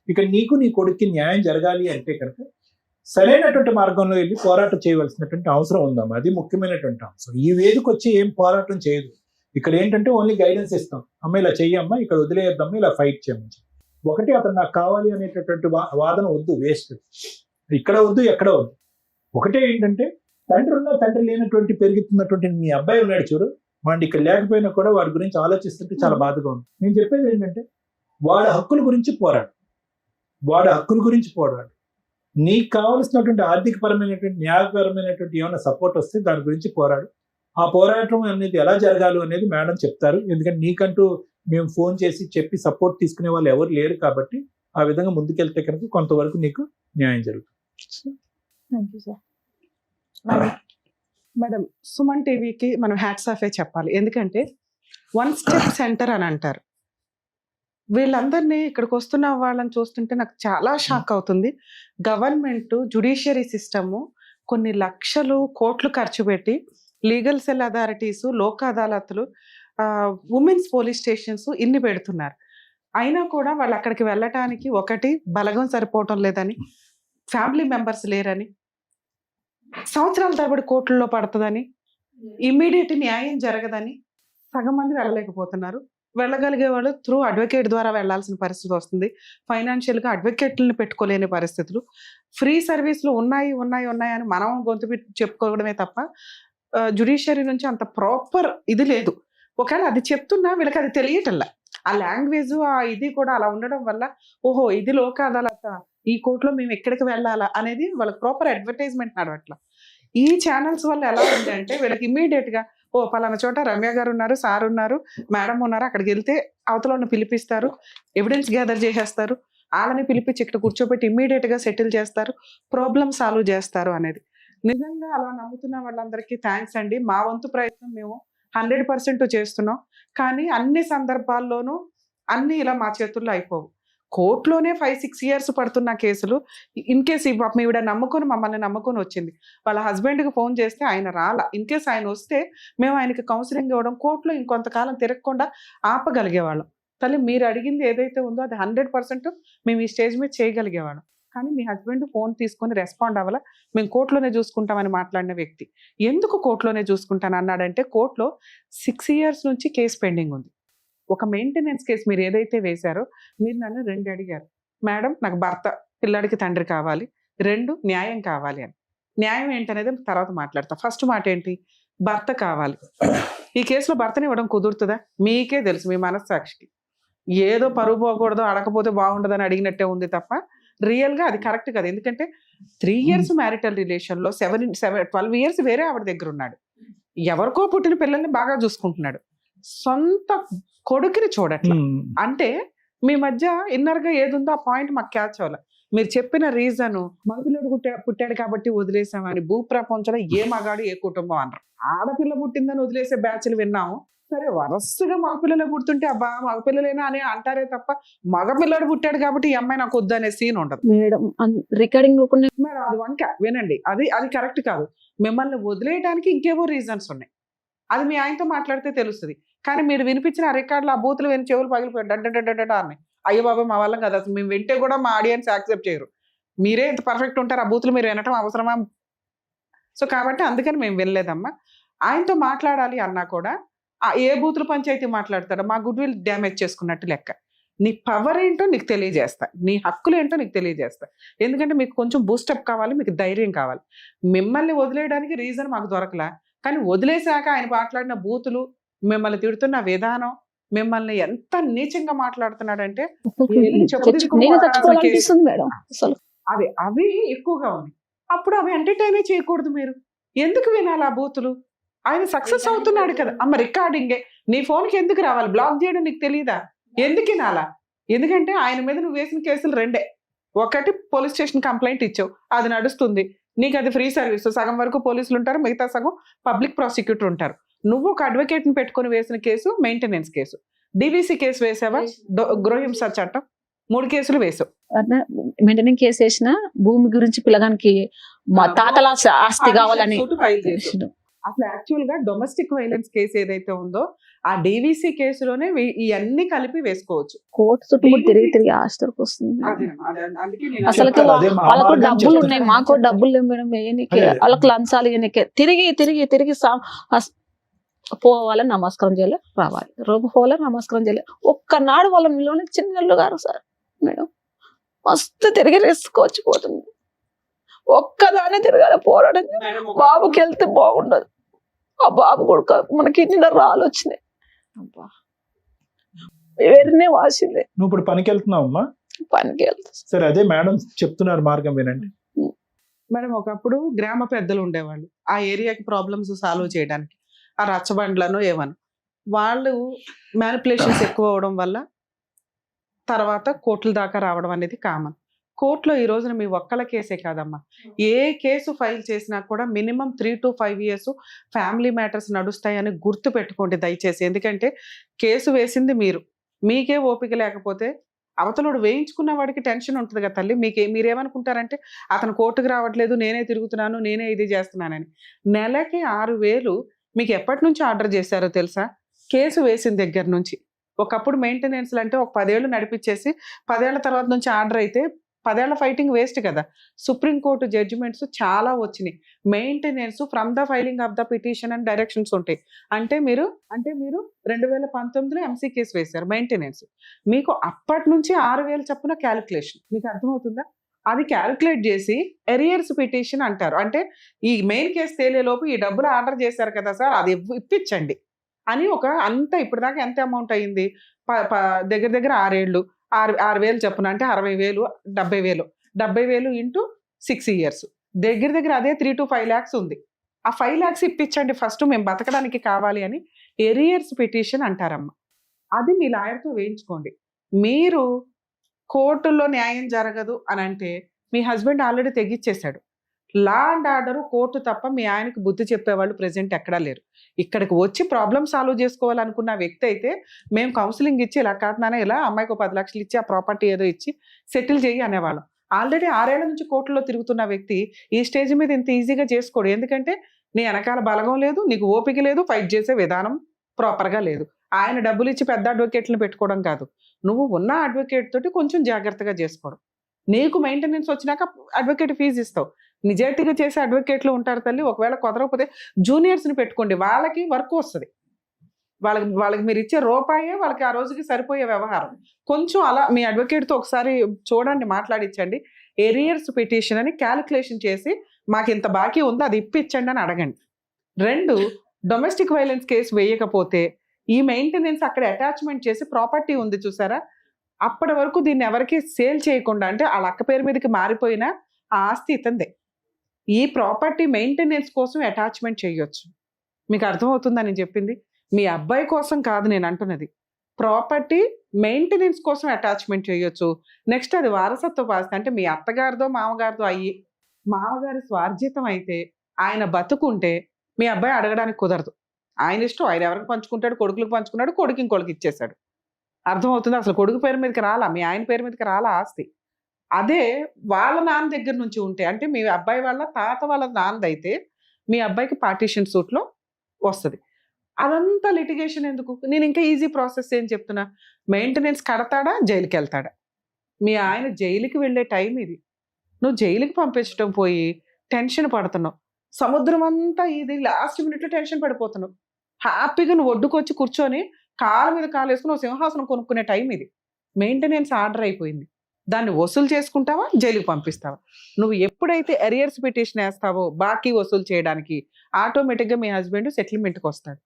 ఇక నీకు, నీ కొడుక్కి న్యాయం జరగాలి అంటే కనుక సరైనటువంటి మార్గంలో వెళ్ళి పోరాటం చేయవలసినటువంటి అవసరం ఉందమ్మా. అది ముఖ్యమైనటువంటి అంశం. ఈ వేదిక వచ్చి ఏం పోరాటం చేయదు. ఇక్కడ ఏంటంటే ఓన్లీ గైడెన్స్ ఇస్తాం. అమ్మ ఇలా చెయ్యమ్మా, ఇక్కడ వదిలేయద్దమ్మా, ఇలా ఫైట్ చేయమని. ఒకటి, అతను నాకు కావాలి అనేటటువంటి వాదన వద్దు, వేస్ట్. ఇక్కడ వద్దు, ఎక్కడ వద్దు. ఒకటే ఏంటంటే, తండ్రి ఉన్నా తండ్రి లేనటువంటి పెరుగుతున్నటువంటి మీ అబ్బాయి ఉన్నాడు చూడు, వాడి ఇక్కడ లేకపోయినా కూడా వాడి గురించి ఆలోచిస్తుంటే చాలా బాధగా ఉంది. నేను చెప్పేది ఏంటంటే, వాడి హక్కుల గురించి పోరాడు, వాడి హక్కుల గురించి పోరాడు. నీకు కావలసినటువంటి ఆర్థిక పరమైనటువంటి, న్యాయపరమైనటువంటి ఏమైనా సపోర్ట్ వస్తే దాని గురించి పోరాడు. ఆ పోరాటం అనేది ఎలా జరగాలి అనేది మేడం చెప్తారు. ఎందుకంటే నీకంటూ మేము ఫోన్ చేసి చెప్పి సపోర్ట్ తీసుకునే వాళ్ళు ఎవరు లేరు. కాబట్టి ఆ విధంగా ముందుకెళ్తే కనుక కొంతవరకు నీకు న్యాయం జరుగుతుంది. Thank you sir. Madam, Suman టీవీకి మనం హ్యాట్స్ ఆఫ్ చెప్పాలి. ఎందుకంటే 1 స్టెప్ సెంటర్ అని అంటారు. వీళ్ళందరినీ ఇక్కడికి వస్తున్న వాళ్ళని చూస్తుంటే నాకు చాలా షాక్ అవుతుంది. గవర్నమెంట్, జ్యుడిషియరీ సిస్టము కొన్ని లక్షలు, కోట్లు ఖర్చు పెట్టి లీగల్ సెల్ అథారిటీస్, లోక్ అదాలత్లు, ఉమెన్స్ పోలీస్ స్టేషన్స్ ఇన్ని పెడుతున్నారు. అయినా కూడా వాళ్ళు అక్కడికి వెళ్ళటానికి ఒకటి బలగం సరిపోవటం లేదని, ఫ్యామిలీ మెంబర్స్ లేరని, సంవత్సరాల తరబడి కోర్టుల్లో పడుతుందని, ఇమ్మీడియట్ న్యాయం జరగదని సగం మంది వెళ్ళలేకపోతున్నారు. వెళ్ళగలిగే వాళ్ళు త్రూ అడ్వకేట్ ద్వారా వెళ్లాల్సిన పరిస్థితి వస్తుంది. ఫైనాన్షియల్గా అడ్వకేట్లను పెట్టుకోలేని పరిస్థితులు. ఫ్రీ సర్వీసులు ఉన్నాయి అని మనం గొంతు పెట్టి చెప్పుకోవడమే తప్ప జ్యుడిషియరీ నుంచి అంత ప్రాపర్ ఇది లేదు. ఒకవేళ అది చెప్తున్నా వీళ్ళకి అది తెలియటల్లా. ఆ లాంగ్వేజ్, ఆ ఇది కూడా అలా ఉండడం వల్ల ఓహో ఇది లోక్ అదాలత్, ఈ కోర్టులో మేము ఎక్కడికి వెళ్ళాలా అనేది వాళ్ళకి ప్రాపర్ అడ్వర్టైజ్మెంట్ నడవట్లా. ఈ ఛానల్స్ వల్ల ఎలా ఉంది అంటే వీళ్ళకి ఇమ్మీడియట్ గా ఓ పలానా చోట రమ్య గారు ఉన్నారు, సార్ ఉన్నారు, మేడం ఉన్నారు, అక్కడికి వెళ్తే అవతల పిలిపిస్తారు, ఎవిడెన్స్ గ్యాదర్ చేసేస్తారు, వాళ్ళని పిలిపించి ఇక్కడ కూర్చోబెట్టి ఇమ్మీడియట్ గా సెటిల్ చేస్తారు, ప్రాబ్లమ్ సాల్వ్ చేస్తారు అనేది. నిజంగా అలా నమ్ముతున్న వాళ్ళందరికీ థ్యాంక్స్ అండి. మా వంతు ప్రయత్నం మేము 100% చేస్తున్నాం. కానీ అన్ని సందర్భాల్లోనూ అన్ని ఇలా మా చేతుల్లో అయిపోవు. కోర్టులోనే 5-6 years పడుతున్న కేసులు. ఇన్ కేస్ ఈవిడ మమ్మల్ని నమ్ముకొని వచ్చింది. వాళ్ళ హస్బెండ్కి ఫోన్ చేస్తే ఆయన రాలా. ఇన్ కేస్ ఆయన వస్తే మేము ఆయనకి కౌన్సిలింగ్ ఇవ్వడం, కోర్టులో ఇంకొంతకాలం తిరగకుండా ఆపగలిగేవాళ్ళం. తల్లి మీరు అడిగింది ఏదైతే ఉందో అది 100% మేము ఈ స్టేజ్ మీద చేయగలిగేవాళ్ళం. కానీ మీ హస్బెండ్ ఫోన్ తీసుకొని రెస్పాండ్ అవ్వాల, మేము కోర్టులోనే చూసుకుంటామని మాట్లాడిన వ్యక్తి ఎందుకు కోర్టులోనే చూసుకుంటాను అన్నాడంటే, కోర్టులో 6 years నుంచి కేసు పెండింగ్ ఉంది. ఒక మెయింటెనెన్స్ కేసు మీరు ఏదైతే వేశారో, మీరు నన్ను 2 అడిగారు, మేడం నాకు భర్త, పిల్లాడికి తండ్రి కావాలి, 2 న్యాయం కావాలి అని. న్యాయం ఏంటనేది తర్వాత మాట్లాడతా. ఫస్ట్ మాట ఏంటి? భర్త కావాలి. ఈ కేసులో భర్తని ఇవ్వడం కుదురుతుందా? మీకే తెలుసు, మీ మనస్సాక్షికి. ఏదో పరువు పోకూడదు, అడగకపోతే బాగుండదని అడిగినట్టే ఉంది తప్ప రియల్గా అది కరెక్ట్ కదా. ఎందుకంటే 3 years మ్యారిటల్ రిలేషన్లో 12 years వేరే ఆవిడ దగ్గర ఉన్నాడు, ఎవరికో పుట్టిన పిల్లల్ని బాగా చూసుకుంటున్నాడు. సొంత కొడుకుని చూడట్లా. అంటే మీ మధ్య ఇన్నర్ గా ఏది ఉందో ఆ పాయింట్ మాకు క్యాచ్ అవ్వాలి. మీరు చెప్పిన రీజన్ మగపిల్లడు పుట్టాడు కాబట్టి వదిలేసామని భూ ప్రపంచంలో ఏ మగాడు ఏ కుటుంబం అన్నారు. ఆడపిల్ల పుట్టిందని వదిలేసే బ్యాచ్లు విన్నాము. సరే వరుసగా మగపిల్లలే పుడుతుంటే అబ్బా మగపిల్లలేనా అని అంటారే తప్ప మగపిల్లడు పుట్టాడు కాబట్టి ఈ అమ్మాయి నాకు వద్దు అనే సీన్ ఉండదు మేడం. Recording madam. అది వంక వినండి, అది కరెక్ట్ కాదు. మిమ్మల్ని వదిలేయడానికి ఇంకేవో రీజన్స్ ఉన్నాయి, అది మీ ఆయనతో మాట్లాడితే తెలుస్తుంది. కానీ మీరు వినిపించిన ఆ రికార్డులు ఆ బూతులు విని చెవులు పగిలిపోయాడు డడ్డ అన్నాయి. అయ్యో బాబా మా వల్ల కదా, అసలు మేము వింటే కూడా మా ఆడియన్స్ యాక్సెప్ట్ చేయరు. మీరే ఇంత పర్ఫెక్ట్ ఉంటారు, ఆ బూతులు మీరు వినటం అవసరమా? సో కాబట్టి అందుకని మేము వినలేదమ్మా. ఆయనతో మాట్లాడాలి అన్నా కూడా ఏ బూతులు పంచాయతీ మాట్లాడతాడో మా గుడ్ విల్ డ్యామేజ్ చేసుకున్నట్టు లెక్క. నీ పవర్ ఏంటో నీకు తెలియజేస్తా, నీ హక్కులు ఏంటో నీకు తెలియజేస్తా. ఎందుకంటే మీకు కొంచెం బూస్టప్ కావాలి, మీకు ధైర్యం కావాలి. మిమ్మల్ని వదిలేయడానికి రీజన్ మాకు దొరకలా, కానీ వదిలేశాక ఆయన మాట్లాడిన బూతులు, మిమ్మల్ని తిడుతున్న విధానం, మిమ్మల్ని ఎంత నీచంగా మాట్లాడుతున్నాడంటే మేడం అసలు అవి ఎక్కువగా ఉన్నాయి. అప్పుడు అవి ఎంటర్టైన్ చేయకూడదు. మీరు ఎందుకు వినాలి ఆ బూతులు? ఆయన సక్సెస్ అవుతున్నాడు కదా అమ్మ. రికార్డింగే నీ ఫోన్కి ఎందుకు రావాలి? బ్లాక్ చేయడం నీకు తెలియదా? ఎందుకు వినాలా? ఎందుకంటే ఆయన మీద నువ్వు వేసిన కేసులు రెండే. ఒకటి పోలీస్ స్టేషన్ కంప్లైంట్ ఇచ్చావు, అది నడుస్తుంది, నీకు అది ఫ్రీ సర్వీస్. సగం వరకు పోలీసులు ఉంటారు, మిగతా సగం పబ్లిక్ ప్రాసిక్యూటర్ ఉంటారు. నువ్వు ఒక అడ్వకేట్ని పెట్టుకుని వేసిన case maintenance case. DVC case వేసావా? గృహహింస చట్టం 3 కేసులు వేసావు. మెయింటెనెన్స్ కేసు వేసిన భూమి గురించి పిల్లగానికి మా తాతల ఆస్తి కావాలని అసలు యాక్చువల్ గా డొమెస్టిక్ వైలెన్స్ కేసు ఏదైతే ఉందో ఆ డివిసి కేసులోనే ఇవన్నీ కలిపి వేసుకోవచ్చు. కోర్టు చుట్టూ తిరిగి ఆస్తికి వస్తుంది. అసలు వాళ్ళకు డబ్బులు ఉన్నాయి, మాకు డబ్బులు లేవు మేడం. వేయనికే వాళ్ళకి లంచాలు ఇవ్వనికే తిరిగి పోవాలి, నమస్కారం చేయాలి, రావాలి, పోవాలి, నమస్కారం చేయాలి. ఒక్కనాడు వాళ్ళ నిలవని చిన్నళ్ళు గారు సార్ మేడం మస్తు తిరిగి రెస్కోవచ్చు పోతుంది. ఒక్కదానే తిరగాలి, పోరాటం. బాబుకి వెళ్తే బాగుండదు, ఆ బాబు కొడుకు మనకి ఇన్ని రాళ్ళు వచ్చినాయి, వేరేనే వాసింది. నువ్వు ఇప్పుడు పనికి వెళ్తున్నావు అమ్మా? పనికి వెళ్తా. సరే అదే మేడం చెప్తున్నారు మార్గం వినండి మేడం. ఒకప్పుడు గ్రామ పెద్దలు ఉండేవాళ్ళు ఆ ఏరియాకి ప్రాబ్లమ్స్ సాల్వ్ చేయడానికి, ఆ రచ్చబండ్లను ఏమని వాళ్ళు మ్యానిపులేషన్స్ ఎక్కువ అవడం వల్ల తర్వాత కోర్టుల దాకా రావడం అనేది కామన్. కోర్టులో ఈ రోజున మీ ఒక్కల కేసే కాదమ్మా, ఏ కేసు ఫైల్ చేసినా కూడా minimum 3 to 5 years family matters నడుస్తాయని గుర్తు పెట్టుకోండి దయచేసి. ఎందుకంటే కేసు వేసింది మీరు, మీకే ఓపిక లేకపోతే అవతలోడు వేయించుకున్న వాడికి టెన్షన్ ఉంటుంది కదా తల్లి. మీరేమనుకుంటారంటే అతను కోర్టుకు రావట్లేదు, నేనే తిరుగుతున్నాను, నేనే ఇది చేస్తున్నానని. నెలకి 6,000 మీకు ఎప్పటి నుంచి ఆర్డర్ చేశారో తెలుసా? కేసు వేసిన దగ్గర నుంచి. ఒకప్పుడు మెయింటెనెన్స్లు అంటే ఒక 10 ఏళ్ళు నడిపించేసి 10 ఏళ్ల తర్వాత నుంచి ఆర్డర్ అయితే 10 ఏళ్ల ఫైటింగ్ వేస్ట్ కదా. సుప్రీంకోర్టు జడ్జిమెంట్స్ చాలా వచ్చినాయి. Maintenance from the filing of the petition and directions ఉంటాయి. అంటే మీరు 2019లో ఎంసీ కేసు వేశారు మెయింటెనెన్స్, మీకు అప్పటి నుంచి 6,000 చొప్పున క్యాలిక్యులేషన్. మీకు అర్థమవుతుందా? అది క్యాలిక్యులేట్ చేసి ఎరియర్స్ పిటిషన్ అంటారు. అంటే ఈ మెయిన్ కేసు తేలేలోపు ఈ డబ్బులు ఆర్డర్ చేశారు కదా సార్, అది ఇప్పించండి అని అంత ఇప్పటిదాకా ఎంత అమౌంట్ అయ్యింది? దగ్గర 6 ఏళ్ళు 6,000 చొప్పున అంటే 60,000, 70,000. 70,000 ఇంటూ 6 years దగ్గర అదే 3 to 5 lakhs ఉంది. ఆ 5 lakhs ఇప్పించండి ఫస్ట్, మేము బతకడానికి కావాలి అని ఎరియర్స్ పిటిషన్ అంటారమ్మా. అది మీ లాయర్తో వేయించుకోండి. మీరు కోర్టుల్లో న్యాయం జరగదు అని అంటే మీ హస్బెండ్ ఆల్రెడీ తెగిచ్చేశాడు. లా అండ్ ఆర్డర్ కోర్టు తప్ప మీ ఆయనకు బుద్ధి చెప్పేవాళ్ళు ప్రెజెంట్ ఎక్కడా లేరు. ఇక్కడికి వచ్చి ప్రాబ్లమ్ సాల్వ్ చేసుకోవాలనుకున్న వ్యక్తి అయితే మేము కౌన్సిలింగ్ ఇచ్చి ఇలా కాదు ఇలా అమ్మాయికి 10 లక్షలు ఇచ్చి ఆ ప్రాపర్టీ ఏదో ఇచ్చి సెటిల్ చేయి అనేవాళ్ళం. ఆల్రెడీ 6 ఏళ్ల నుంచి కోర్టులో తిరుగుతున్న వ్యక్తి ఈ స్టేజ్ మీద ఇంత ఈజీగా చేసుకోడు. ఎందుకంటే నీ వెనకాల బలగం లేదు, నీకు ఓపిక లేదు, ఫైట్ చేసే విధానం ప్రాపర్గా లేదు. ఆయన డబ్బులు ఇచ్చి పెద్ద అడ్వకేట్లను పెట్టుకోవడం కాదు, నువ్వు ఉన్న అడ్వకేట్ తోటి కొంచెం జాగ్రత్తగా చేసుకోవడం. నీకు మెయింటెనెన్స్ వచ్చినాక అడ్వకేట్ ఫీజు ఇస్తావు. నిజాయితీగా చేసే అడ్వకేట్లు ఉంటారు తల్లి. ఒకవేళ కుదరకపోతే జూనియర్స్ని పెట్టుకోండి, వాళ్ళకి వర్క్ వస్తుంది. వాళ్ళకి మీరు ఇచ్చే రూపాయే వాళ్ళకి ఆ రోజుకి సరిపోయే వ్యవహారం. కొంచెం అలా మీ అడ్వకేట్తో ఒకసారి చూడండి, మాట్లాడించండి. ఎరియర్స్ పిటిషన్ అని క్యాలిక్యులేషన్ చేసి మాకు ఇంత బాకీ ఉందో అది ఇప్పించండి అని అడగండి. 2, డొమెస్టిక్ వైలెన్స్ కేసు వేయకపోతే ఈ మెయింటెనెన్స్ అక్కడ అటాచ్మెంట్ చేసి ప్రాపర్టీ ఉంది చూసారా, అప్పటి వరకు దీన్ని ఎవరికి సేల్ చేయకుండా, అంటే వాళ్ళ అక్క పేరు మీదకి మారిపోయినా ఆ ఆస్తి ఇతందే. ఈ ప్రాపర్టీ మెయింటెనెన్స్ కోసం అటాచ్మెంట్ చేయొచ్చు. మీకు అర్థమవుతుందని చెప్పింది. మీ అబ్బాయి కోసం కాదు నేను అంటున్నది, ప్రాపర్టీ మెయింటెనెన్స్ కోసం అటాచ్మెంట్ చేయొచ్చు. నెక్స్ట్ అది వారసత్వ ఆస్తి అంటే మీ అత్తగారిదో మామగారిదో అయ్యి మామగారి స్వార్జితం అయితే ఆయన బతుకుంటే మీ అబ్బాయి అడగడానికి కుదరదు. ఆయన ఇష్టం, ఆయన ఎవరికి పంచుకుంటాడు, కొడుకులకు పంచుకున్నాడు, కొడుకు ఇంకొకరికి ఇచ్చేశాడు. అర్థమవుతుంది? అసలు కొడుకు పేరు మీదకి రాలా, మీ ఆయన పేరు మీదకి రాలా ఆస్తి. అదే వాళ్ళ నాన్న దగ్గర నుంచి ఉంటే, అంటే మీ అబ్బాయి వాళ్ళ తాత వాళ్ళ నాన్నదైతే మీ అబ్బాయికి పార్టీషన్ సూట్లో వస్తుంది. అదంతా లిటిగేషన్ ఎందుకు? నేను ఇంకా ఈజీ ప్రాసెస్ ఏం చెప్తున్నా, మెయింటెనెన్స్ కడతాడా, జైలుకి వెళ్తాడా? మీ ఆయన జైలుకి వెళ్ళే టైం ఇది. నువ్వు జైలుకి పంపించడం పోయి టెన్షన్ పడుతున్నావు. సముద్రం అంతా ఇది లాస్ట్ మినిట్లో టెన్షన్ పడిపోతున్నావు. హ్యాపీగా నువ్వు ఒడ్డుకొచ్చి కూర్చొని కాలు మీద కాలు వేసుకుని ఒక సింహాసనం కొనుక్కునే టైం ఇది. మెయింటెనెన్స్ ఆర్డర్ అయిపోయింది. దాన్ని వసూలు చేసుకుంటావా, జైలుకి పంపిస్తావా? నువ్వు ఎప్పుడైతే ఎరియర్స్ పిటిషన్ వేస్తావో బాకీ వసూలు చేయడానికి, ఆటోమేటిక్గా మీ హస్బెండ్ సెటిల్మెంట్కి వస్తాడు.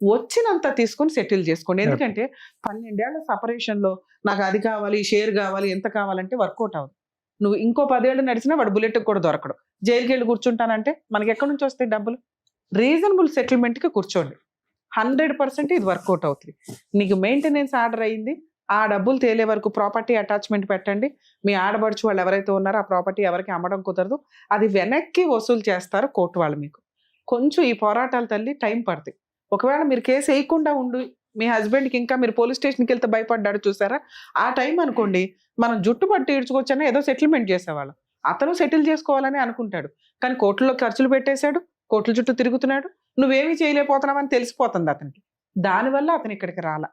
వచ్చినంత తీసుకొని సెటిల్ చేసుకోండి. ఎందుకంటే 12 ఏళ్ల సపరేషన్లో నాకు అది కావాలి, షేర్ కావాలి, ఎంత కావాలంటే వర్కౌట్ అవ్వదు. నువ్వు ఇంకో 10 ఏళ్ళు నడిచినా వాడు బుల్లెట్కి కూడా దొరకడు. జైలుకి వెళ్ళి కూర్చుంటానంటే మనకి ఎక్కడి నుంచి వస్తాయి డబ్బులు? రీజనబుల్ సెటిల్మెంట్కి కూర్చోండి. 100% ఇది వర్కౌట్ అవుతుంది. నీకు మెయింటెనెన్స్ ఆర్డర్ అయింది, ఆ డబ్బులు తేలే వరకు ప్రాపర్టీ అటాచ్మెంట్ పెట్టండి. మీ ఆడబడుచు వాళ్ళు ఎవరైతే ఉన్నారో ఆ ప్రాపర్టీ ఎవరికి అమ్మడం కుదరదు. అది వెనక్కి వసూలు చేస్తారు కోర్టు వాళ్ళు. మీకు కొంచెం ఈ పోరాటాలు తల్లి టైం పడుతుంది. ఒకవేళ మీరు కేసు వేయకుండా ఉండి మీ హస్బెండ్కి ఇంకా మీరు పోలీస్ స్టేషన్కి వెళ్తే భయపడ్డాడు చూసారా, ఆ టైం అనుకోండి మనం జుట్టు పట్టి ఈడ్చుకొచ్చని ఏదో సెటిల్మెంట్ చేసేవాళ్ళం. అతను సెటిల్ చేసుకోవాలని అనుకుంటాడు, కానీ కోర్టులో ఖర్చులు పెట్టేశాడు, కోర్టుల చుట్టూ తిరుగుతున్నాడు, నువ్వేమీ చేయలేకపోతున్నావని తెలిసిపోతుంది అతనికి. దానివల్ల అతను ఇక్కడికి రాలా.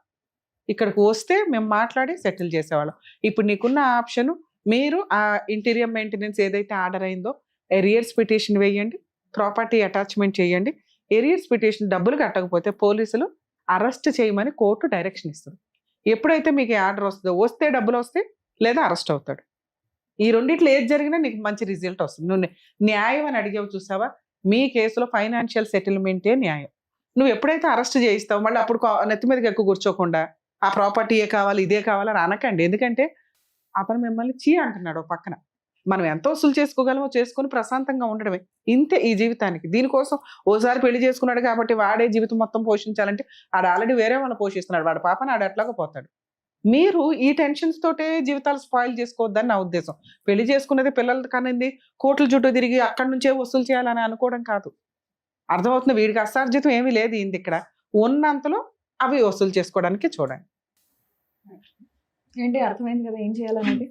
ఇక్కడికి వస్తే మేము మాట్లాడి సెటిల్ చేసేవాళ్ళం. ఇప్పుడు నీకున్న ఆప్షన్, మీరు ఆ ఇంటీరియర్ మెయింటెనెన్స్ ఏదైతే ఆర్డర్ అయిందో ఎరియర్స్ పిటిషన్ వేయండి, ప్రాపర్టీ అటాచ్మెంట్ చేయండి. ఎరియర్స్ పిటిషన్ డబ్బులు కట్టకపోతే పోలీసులు అరెస్ట్ చేయమని కోర్టు డైరెక్షన్ ఇస్తుంది. ఎప్పుడైతే మీకు ఆర్డర్ వస్తుందో, వస్తే డబ్బులు వస్తే లేదా అరెస్ట్ అవుతాడు. ఈ రెండిట్లో ఏది జరిగినా నీకు మంచి రిజల్ట్ వస్తుంది. నువ్వు న్యాయం అని అడిగావు చూసావా, మీ కేసులో ఫైనాన్షియల్ సెటిల్మెంటే న్యాయం. నువ్వు ఎప్పుడైతే అరెస్ట్ చేయిస్తావు మళ్ళీ అప్పుడు నెత్తి మీదకి ఎక్కువ కూర్చోకుండా ఆ ప్రాపర్టీయే కావాలి, ఇదే కావాలని అనకండి. ఎందుకంటే అతను మిమ్మల్ని చీ అంటున్నాడు పక్కన. మనం ఎంత వసూలు చేసుకోగలమో చేసుకొని ప్రశాంతంగా ఉండడమే, ఇంతే ఈ జీవితానికి. దీనికోసం ఓసారి పెళ్లి చేసుకున్నాడు కాబట్టి వాడే జీవితం మొత్తం పోషించాలంటే ఆడు ఆల్రెడీ వేరే వాళ్ళు పోషిస్తున్నాడు, వాడి పాపని ఆడు ఎట్లాగో పోతాడు. మీరు ఈ టెన్షన్స్ తోటే జీవితాలు స్పాయిల్ చేసుకోవద్దని నా ఉద్దేశం. పెళ్లి చేసుకున్నది పిల్లలు కనింది కోట్ల చుట్టూ తిరిగి అక్కడి నుంచే వసూలు చేయాలని అనుకోవడం కాదు. అర్థమవుతుంది? వీడికి అసార్జితం ఏమీ లేదు ఇంది. ఇక్కడ ఉన్నంతలో అవి వసూలు చేసుకోవడానికి చూడండి. ఏంటి అర్థమైంది కదా ఏం చేయాలనేది.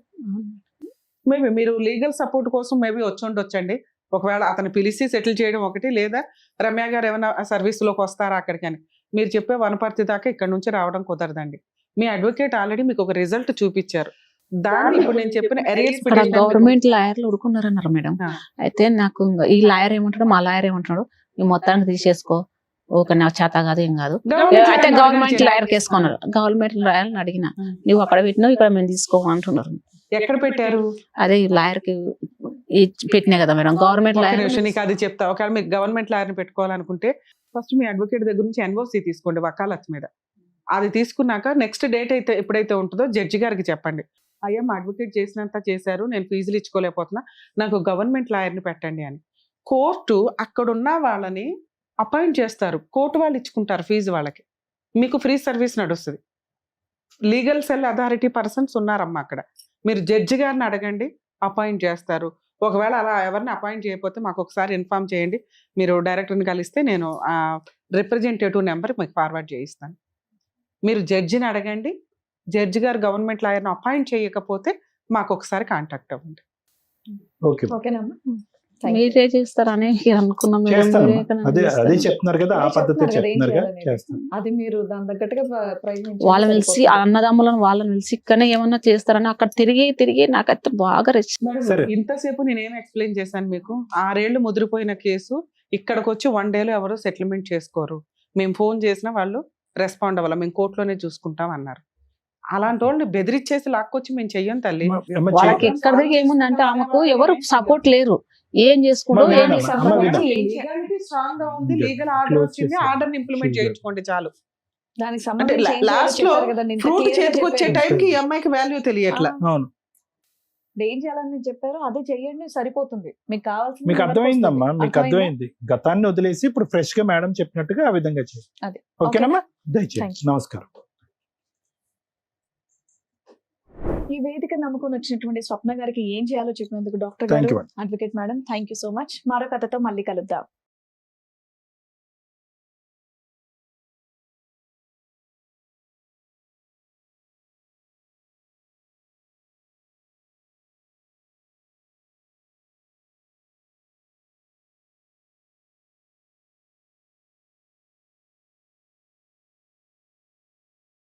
మేబీ మీరు లీగల్ సపోర్ట్ కోసం మేబీ వచ్చి ఉండొచ్చండి. ఒకవేళ అతను పిలిచి సెటిల్ చేయడం ఒకటి, లేదా రమ్య గారు ఏమైనా సర్వీస్లోకి వస్తారా అక్కడికని. మీరు చెప్పే వనపర్తి దాకా ఇక్కడ నుంచి రావడం కుదరదండి. మీ అడ్వకేట్ ఆల్రెడీ మీకు ఒక రిజల్ట్ చూపించారు. దాన్ని ఇప్పుడు నేను చెప్పిన ఎరియర్స్ పిటిషన్ గవర్నమెంట్ లాయర్లు ఉడుకున్నారన్నారు మేడం. అయితే నాకు ఈ లాయర్ ఏమంటాడు, మా లాయర్ ఏమంటాడు, ఈ మొత్తానికి తీసేసుకో, ఓకే నాకు చేత కాదు ఏం కాదు. అయితే గవర్నమెంట్ లాయర్ కేసుకున్నారు. గవర్నమెంట్ లాయర్ని అడిగిన, నువ్వు అక్కడ పెట్టినావు ఇక్కడ మేము తీసుకో అంటున్నారు. ఎక్కడ పెట్టారు? అదే లాయర్ కి పెట్టినా కదా మేడం, గవర్నమెంట్ లాయర్. నీకు అది చెప్తా. ఒకవేళ మీకు గవర్నమెంట్ లాయర్ని పెట్టుకోవాలనుకుంటే ఫస్ట్ మీ అడ్వకేట్ దగ్గర నుంచి ఎన్ఓసి తీసుకోండి వకాలత్ మీద. అది తీసుకున్నాక నెక్స్ట్ డేట్ అయితే ఎప్పుడైతే ఉంటుందో జడ్జి గారికి చెప్పండి, అయ్యా మా అడ్వకేట్ చేసినంత చేశారు, నేను ఫీజులు ఇచ్చుకోలేకపోతున్నా, నాకు గవర్నమెంట్ లాయర్ని పెట్టండి అని. కోర్టు అక్కడున్న వాళ్ళని అపాయింట్ చేస్తారు, కోర్టు వాళ్ళు ఇచ్చుకుంటారు ఫీజు వాళ్ళకి, మీకు ఫ్రీ సర్వీస్ నడుస్తుంది. లీగల్ సెల్ అథారిటీ పర్సన్స్ ఉన్నారమ్మా అక్కడ. మీరు జడ్జి గారిని అడగండి, అపాయింట్ చేస్తారు. ఒకవేళ అలా ఎవరిని అపాయింట్ చేయకపోతే మాకు ఒకసారి ఇన్ఫామ్ చేయండి, మీరు డైరెక్టర్ని కలిస్తే నేను ఆ రిప్రజెంటేటివ్ నెంబర్ మీకు ఫార్వర్డ్ చేయిస్తాను. మీరు జడ్జిని అడగండి, జడ్జి గారు గవర్నమెంట్ లాయర్ని అపాయింట్ చేయకపోతే మాకు ఒకసారి కాంటాక్ట్ అవ్వండి. మీరే చేస్తారని అనుకున్నాం. అదే చెప్తున్నారు కదా, ఆ పద్ధతి చెప్తున్నారు కదా, చేస్తాం. అది మీరు దాని తగ్గట్టుగా వాళ్ళని పిలిచి అన్నదమ్ములను వాళ్ళని పిలిచి ఇక్కడనే ఏమన్నా చేస్తారని అక్కడ తిరిగి నాకైతే బాగా ఇంతసేపు నేనేం ఎక్స్ప్లెయిన్ చేశాను మీకు. 6 ఏళ్ళు ముదిరిపోయిన కేసు ఇక్కడికి వచ్చి 1 డేలో ఎవరు సెటిల్మెంట్ చేసుకోరు. మేము ఫోన్ చేసినా వాళ్ళు రెస్పాండ్ అవ్వాలి, మేము కోర్టులోనే చూసుకుంటాం అన్నారు. అలాంటి వాళ్ళని బెదిరించేసి లాక్కొచ్చి మేము చెయ్యం తల్లి. వాళ్ళకి ఎక్కడ ఏముందంటే ఆమెకు ఎవరు సపోర్ట్ లేరు, ఏం చేసుకుంటూ స్ట్రాంగ్ గా ఉంది, లీగల్ ఆర్డర్ వచ్చింది, ఆర్డర్ ఇంప్లిమెంట్ చేయించుకోండి చాలు. అంటే లాస్ట్ లో ఫ్రూట్ చేతికి వచ్చే టైంకి ఈ అమ్మాయికి వాల్యూ తెలియట్లా. ఏం చేయాలని చెప్పారో అదే చెయ్యండి, సరిపోతుంది. మీకు కావాల్సింది మీకు ఎవరికి అర్థమైందమ్మా, వస్తుంది? మీకు అర్థమైందా? అర్థమైంది. గతాన్ని వదిలేసి ఇప్పుడు ఫ్రెష్ గా మేడం చెప్పినట్టుగా ఆ విధంగా చేయండి. అదే. ఓకేనమ్మా, Thank దయచేసి you. నమస్కారం. ఈ వేదిక నమ్ముకొని వచ్చినటువంటి స్వప్న గారికి ఏం చేయాలో చెప్పినందుకు డాక్టర్ Thank గారు, you, madam. Advocate madam, thank you so much. మరో కథతో మళ్ళీ కలుద్దాం.